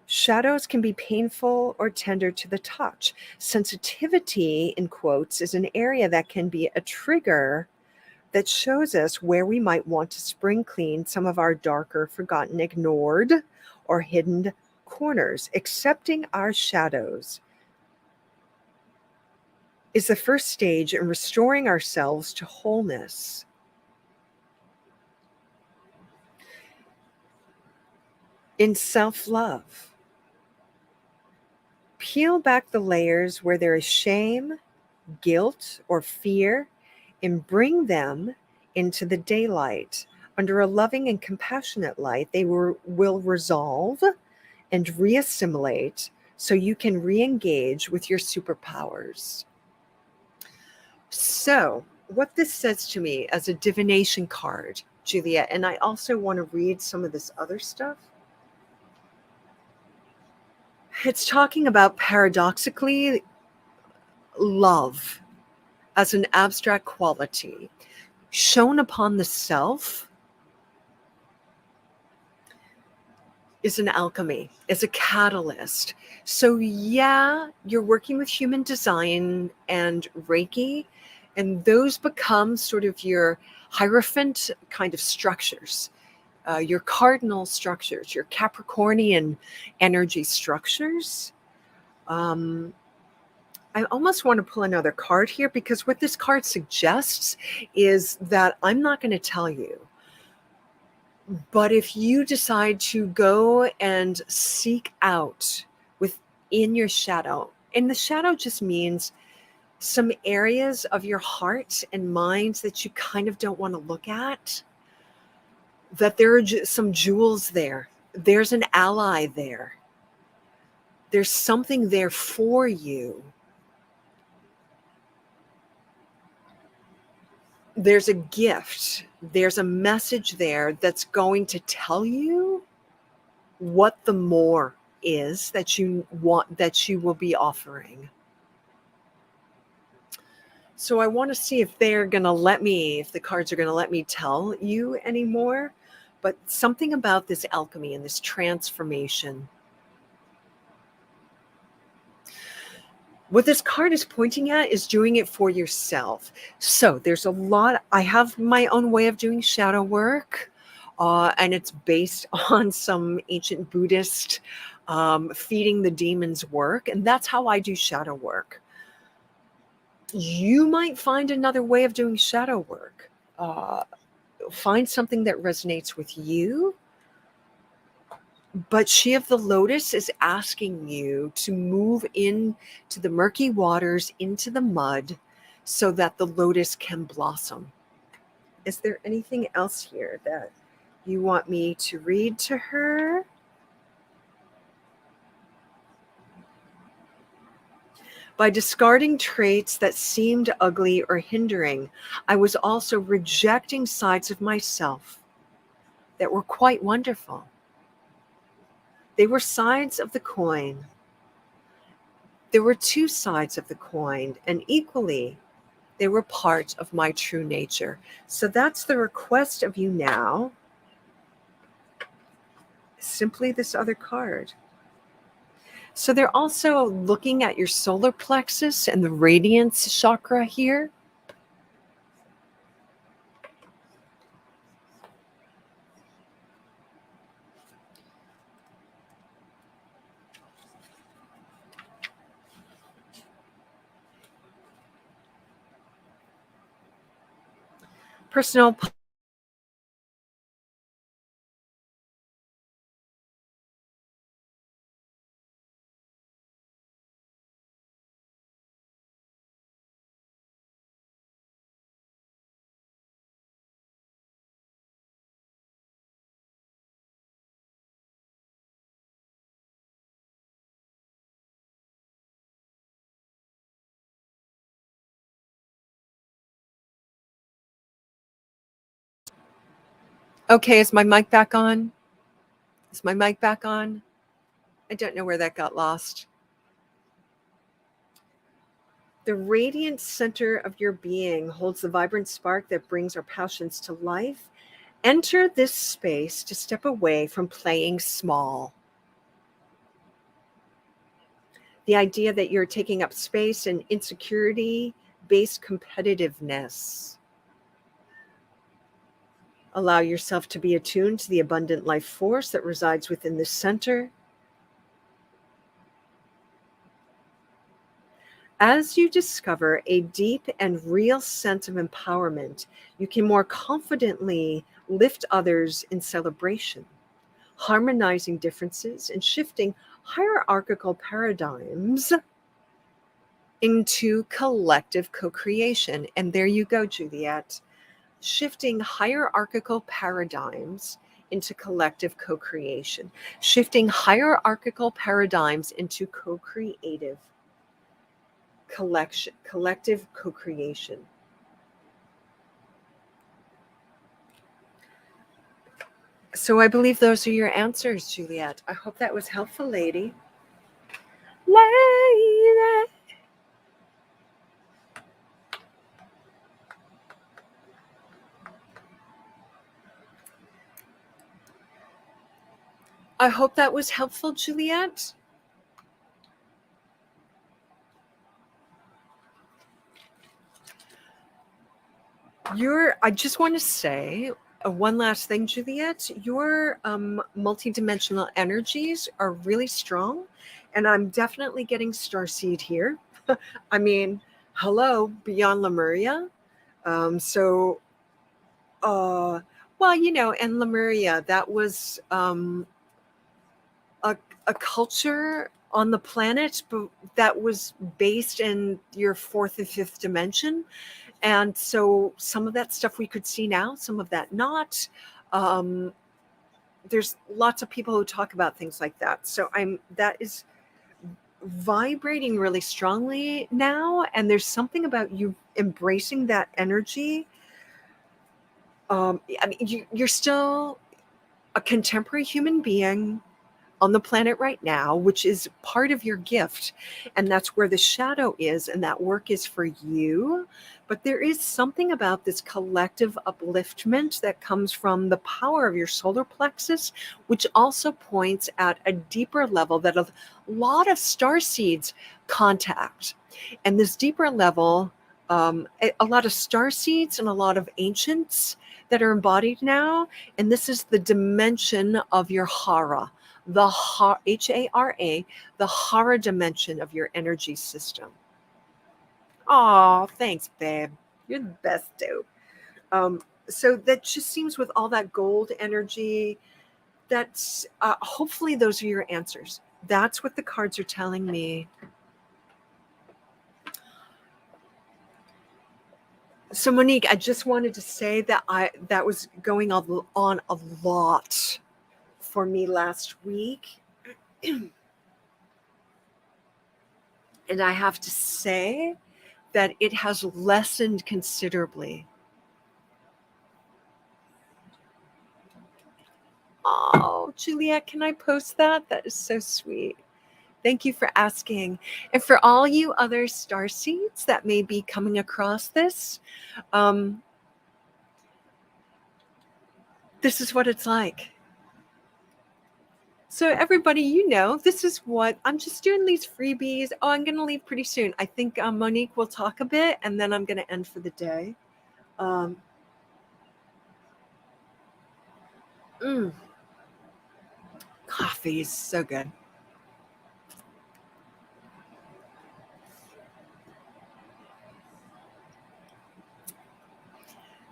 Shadows can be painful or tender to the touch. Sensitivity, in quotes, is an area that can be a trigger that shows us where we might want to spring clean some of our darker, forgotten, ignored, or hidden corners. Accepting our shadows is the first stage in restoring ourselves to wholeness. In self-love, peel back the layers where there is shame, guilt, or fear, and bring them into the daylight. Under a loving and compassionate light, they will resolve and reassimilate so you can re-engage with your superpowers. So, what this says to me as a divination card, Juliet, and I also want to read some of this other stuff. It's talking about, paradoxically, love as an abstract quality shown upon the self is an alchemy, is a catalyst. So yeah, you're working with human design and Reiki, and those become sort of your hierophant kind of structures, your cardinal structures, your Capricornian energy structures. I almost want to pull another card here, because what this card suggests is that I'm not going to tell you. But if you decide to go and seek out within your shadow, and the shadow just means some areas of your heart and mind that you kind of don't want to look at, that there are some jewels there. There's an ally there. There's something there for you. There's a gift. There's a message there that's going to tell you what the more is that you want, that you will be offering. So I want to see if they're going to let me, if the cards are going to let me tell you anymore. But something about this alchemy and this transformation. What this card is pointing at is doing it for yourself. So there's a lot. I have my own way of doing shadow work, and it's based on some ancient Buddhist feeding the demons work. And that's how I do shadow work. You might find another way of doing shadow work. Find something that resonates with you. But She of the Lotus is asking you to move into the murky waters, into the mud, so that the lotus can blossom. Is there anything else here that you want me to read to her? By discarding traits that seemed ugly or hindering, I was also rejecting sides of myself that were quite wonderful. They were sides of the coin. There were two sides of the coin, and equally, they were part of my true nature. So that's the request of you now. Simply this other card. So they're also looking at your solar plexus and the radiance chakra here. Personal Okay, is my mic back on? Is my mic back on? I don't know where that got lost. The radiant center of your being holds the vibrant spark that brings our passions to life. Enter this space to step away from playing small. The idea that you're taking up space and insecurity-based competitiveness. Allow yourself to be attuned to the abundant life force that resides within the center. As you discover a deep and real sense of empowerment, you can more confidently lift others in celebration, harmonizing differences and shifting hierarchical paradigms into collective co-creation. And there you go, Juliet. Shifting hierarchical paradigms into collective co-creation. Shifting hierarchical paradigms into co-creative collective co-creation. So I believe those are your answers, Juliet. I hope that was helpful, lady. Lady. I hope that was helpful, Juliet. I just want to say one last thing, Juliet. Your multidimensional energies are really strong, and I'm definitely getting starseed here. I mean, hello, beyond Lemuria. Well, you know, and Lemuria, that was a culture on the planet, but that was based in your fourth and fifth dimension. And so some of that stuff we could see now, some of that not. There's lots of people who talk about things like that. So that is vibrating really strongly now. And there's something about you embracing that energy. I mean, you're still a contemporary human being on the planet right now, which is part of your gift. And that's where the shadow is, and that work is for you. But there is something about this collective upliftment that comes from the power of your solar plexus, which also points at a deeper level that a lot of star seeds contact. And this deeper level, a lot of star seeds and a lot of ancients that are embodied now. And this is the dimension of your Hara, the Hara, the Hara dimension of your energy system. Oh, thanks, babe. You're the best, dude. So that just seems with all that gold energy, that's hopefully those are your answers. That's what the cards are telling me. So Monique, I just wanted to say that that was going on a lot for me last week. And I have to say that it has lessened considerably. Oh, Juliet, can I post that? That is so sweet. Thank you for asking. And for all you other starseeds that may be coming across this, this is what it's like. So everybody, you know, this is what I'm just doing these freebies. Oh, I'm going to leave pretty soon. I think Monique will talk a bit, and then I'm going to end for the day. Coffee is so good.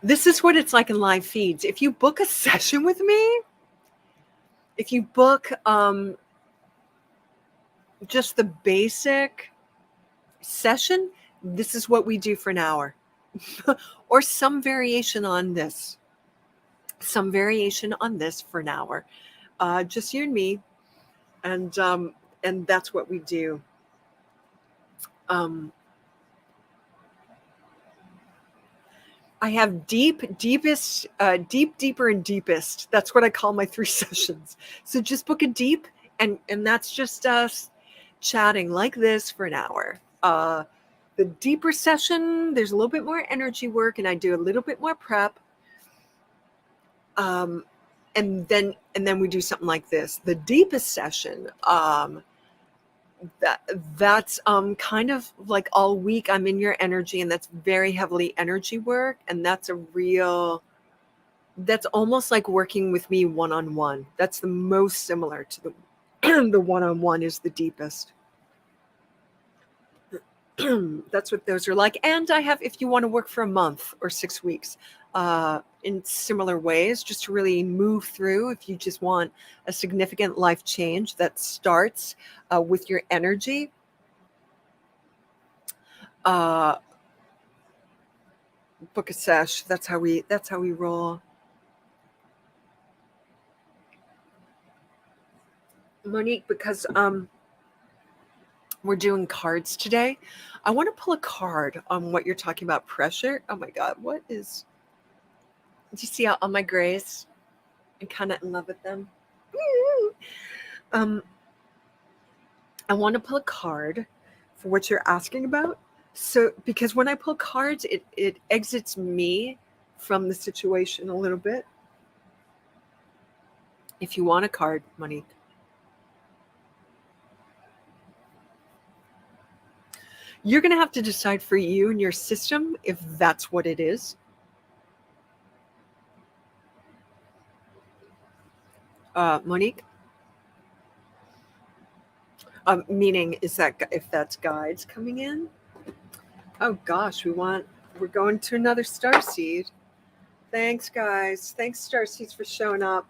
This is what it's like in live feeds. If you book a session with me, if you book just the basic session, this is what we do for an hour. Or some variation on this. Some variation on this for an hour. Just you and me. And that's what we do. I have deeper, and deepest. That's what I call my 3 sessions. So just book a deep, and that's just us chatting like this for an hour. The deeper session, there's a little bit more energy work, and I do a little bit more prep. And then we do something like this. The deepest session, that's kind of like all week I'm in your energy, and that's very heavily energy work, and that's almost like working with me one-on-one. That's the most similar to the one-on-one is the deepest. That's what those are like. And I have, if you want to work for a month or 6 weeks, in similar ways, just to really move through, if you just want a significant life change that starts with your energy. Book a sesh. That's how we roll. Monique, because we're doing cards today, I want to pull a card on what you're talking about, pressure. Oh my God, what is... Do you see all my grays? I'm kind of in love with them. I want to pull a card for what you're asking about. So, because when I pull cards, it exits me from the situation a little bit. If you want a card, Monique. You're going to have to decide for you and your system if that's what it is. Monique? Meaning, is that if that's guides coming in? Oh gosh, we're going to another starseed. Thanks, guys. Thanks, starseeds, for showing up.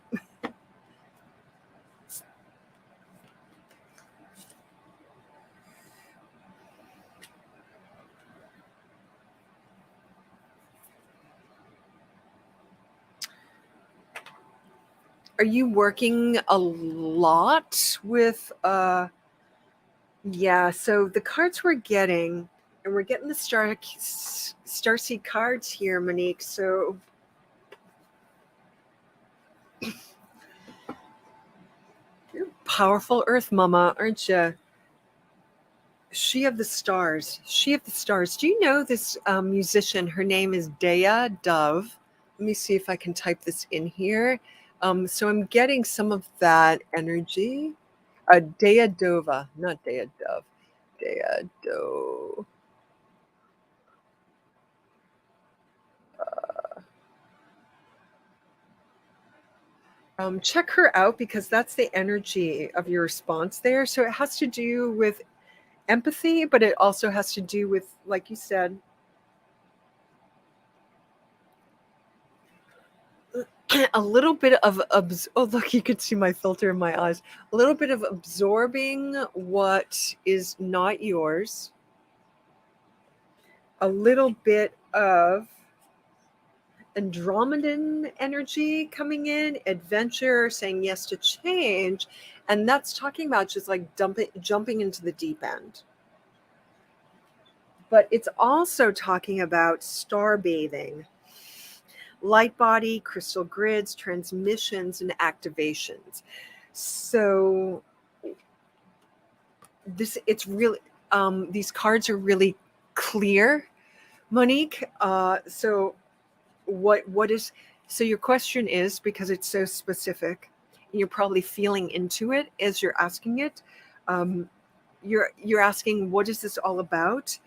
Are you working a lot with yeah, so the cards we're getting, and we're getting the starseed cards here, Monique. So you're a powerful Earth Mama, aren't you? She of the Stars. She of the Stars. Do you know this musician? Her name is Dea Dove. Let me see if I can type this in here. So I'm getting some of that energy. Dea Dova, not Dea Dove. Dea Do. Check her out because that's the energy of your response there. So it has to do with empathy, but it also has to do with, like you said, a little bit of oh, look, you could see my filter in my eyes. A little bit of absorbing what is not yours. A little bit of Andromedan energy coming in, adventure, saying yes to change, and that's talking about just like jumping into the deep end. But it's also talking about star bathing, light body, crystal grids, transmissions, and activations. So it's really these cards are really clear, Monique. So what is so your question is, because it's so specific, you're probably feeling into it as you're asking it. Um, you're asking, what is this all about?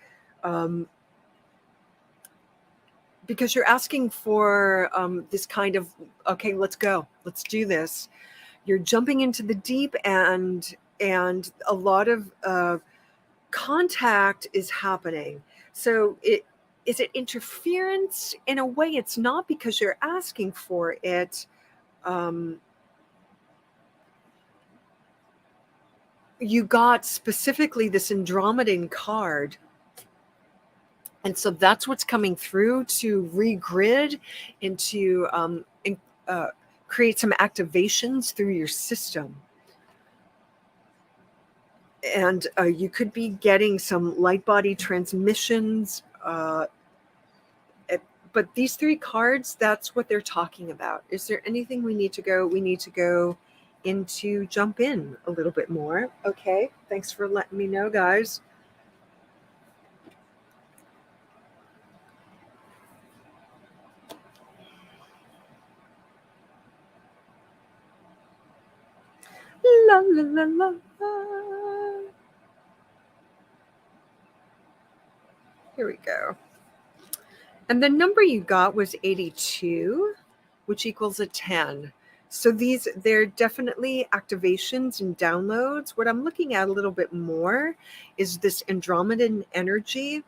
Because you're asking for this kind of, okay, let's go, let's do this. You're jumping into the deep, and a lot of contact is happening. So is it interference? In a way, it's not, because you're asking for it. You got specifically this Andromedan card, and so that's what's coming through to regrid and to create some activations through your system. And you could be getting some light body transmissions. But these three cards, that's what they're talking about. Is there anything we need to go? We need to go into jump in a little bit more. Okay. Thanks for letting me know, guys. La, la, la, la, la. Here we go. And the number you got was 82, which equals a 10. So they're definitely activations and downloads. What I'm looking at a little bit more is this Andromedan energy.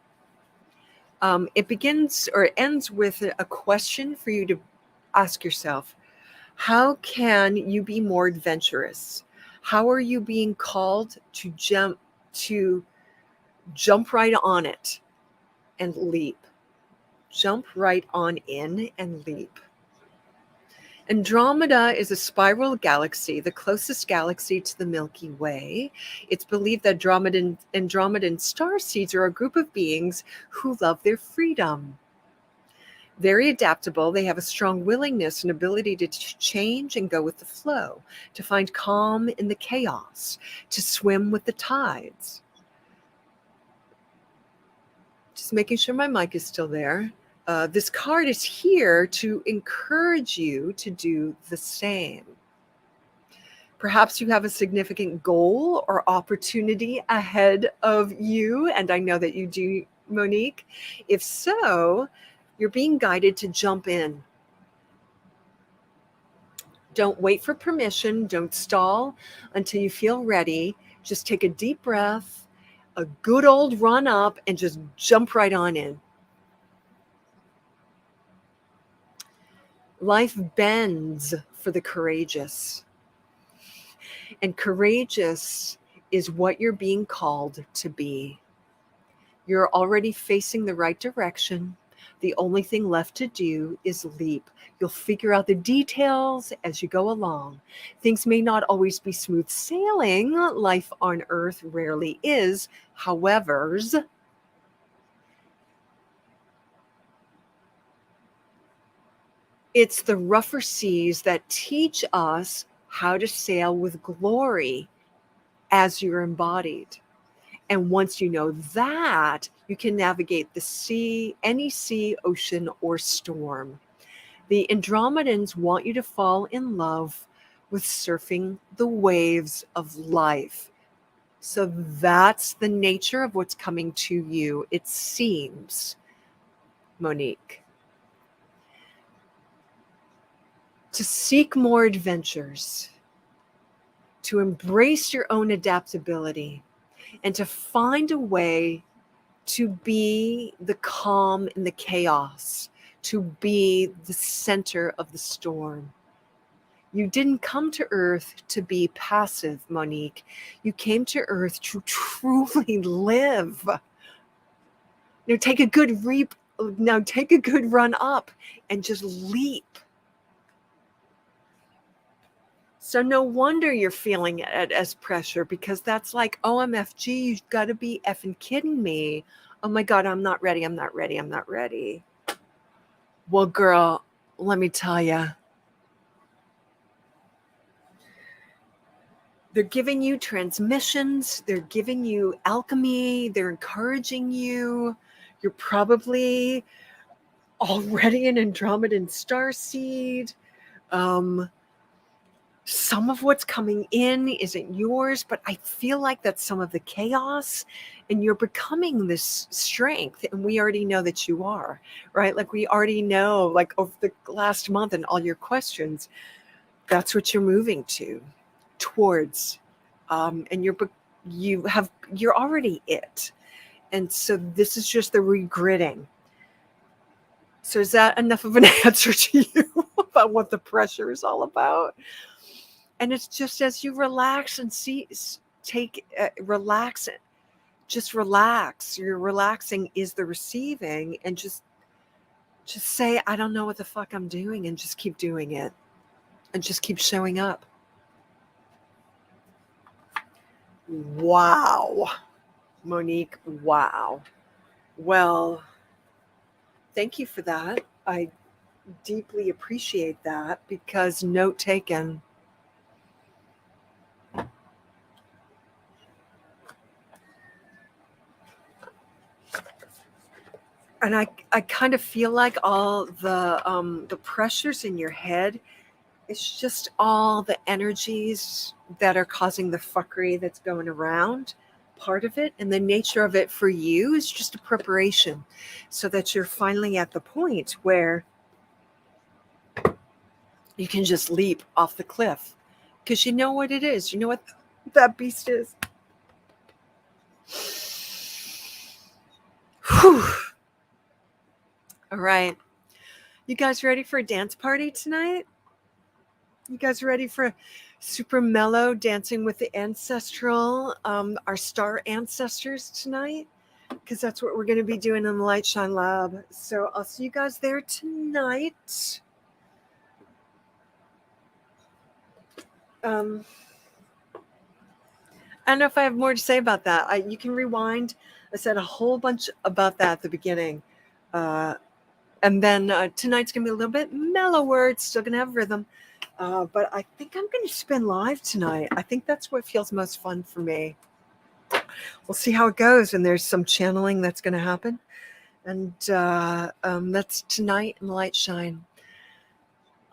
It begins or ends with a question for you to ask yourself. How can you be more adventurous? How are you being called to jump right on it and leap? Jump right on in and leap. Andromeda is a spiral galaxy, the closest galaxy to the Milky Way. It's believed that Andromedan star seeds are a group of beings who love their freedom. Very adaptable, they have a strong willingness and ability to change and go with the flow, to find calm in the chaos, to swim with the tides. Just making sure my mic is still there. This card is here to encourage you to do the same. Perhaps you have a significant goal or opportunity ahead of you, and I know that you do, Monique. If so, you're being guided to jump in. Don't wait for permission. Don't stall until you feel ready. Just take a deep breath, a good old run up, and just jump right on in. Life bends for the courageous. And courageous is what you're being called to be. You're already facing the right direction. The only thing left to do is leap. You'll figure out the details as you go along. Things may not always be smooth sailing. Life on Earth rarely is. However, it's the rougher seas that teach us how to sail with glory as you're embodied. And once you know that, you can navigate the sea, any sea, ocean, or storm. The Andromedans want you to fall in love with surfing the waves of life. So that's the nature of what's coming to you, it seems, Monique. To seek more adventures, to embrace your own adaptability, and to find a way to be the calm in the chaos, to be the center of the storm. You didn't come to Earth to be passive, Monique. You came to Earth to truly live. Now take a good run up and just leap. So no wonder you're feeling it as pressure, because that's like, OMFG, you've got to be effing kidding me. Oh my God, I'm not ready. I'm not ready. I'm not ready. Well, girl, let me tell you. They're giving you transmissions. They're giving you alchemy. They're encouraging you. You're probably already an Andromedan starseed. Some of what's coming in isn't yours, but I feel like that's some of the chaos, and you're becoming this strength. And we already know that you are, right? Like we already know, like over the last month and all your questions, that's what you're moving towards. And you're already it. And so this is just the regritting. So is that enough of an answer to you about what the pressure is all about? And it's just as you relax and relax it. Just relax. Your relaxing is the receiving, and just say, I don't know what the fuck I'm doing, and just keep doing it, and just keep showing up. Wow, Monique. Wow. Well, thank you for that. I deeply appreciate that, because note taken. And I kind of feel like all the pressures in your head, it's just all the energies that are causing the fuckery that's going around, part of it. And the nature of it for you is just a preparation, so that you're finally at the point where you can just leap off the cliff, because you know what it is. You know what that beast is. Whew. All right. You guys ready for a dance party tonight? You guys ready for super mellow dancing with the ancestral, our star ancestors tonight? Because that's what we're going to be doing in the Light Shine Lab. So I'll see you guys there tonight. I don't know if I have more to say about that. You can rewind. I said a whole bunch about that at the beginning. And then tonight's going to be a little bit mellower. It's still going to have rhythm. But I think I'm going to spin live tonight. I think that's what feels most fun for me. We'll see how it goes. And there's some channeling that's going to happen. And that's tonight in Light Shine.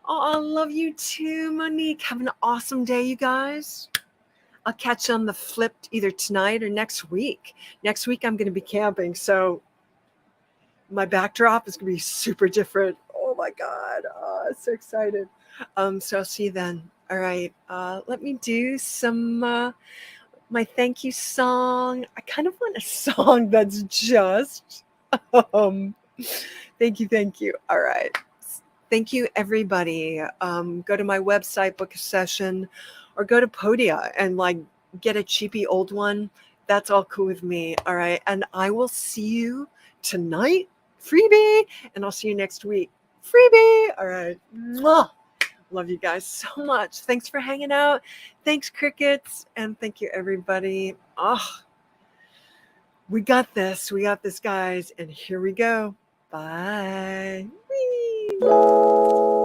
Oh, I love you too, Monique. Have an awesome day, you guys. I'll catch you on the flip either tonight or next week. Next week, I'm going to be camping. So my backdrop is going to be super different. Oh, my God. Oh, I'm so excited. So I'll see you then. All right. Let me do some my thank you song. I kind of want a song that's just thank you. All right. Thank you, everybody. Go to my website, book a session, or go to Podia and like get a cheapy old one. That's all cool with me. All right. And I will see you tonight freebie, and I'll see you next week. Freebie. All right. Mwah. Love you guys so much. Thanks for hanging out. Thanks, crickets. And thank you, everybody. Oh, we got this. We got this, guys. And here we go. Bye. Whee!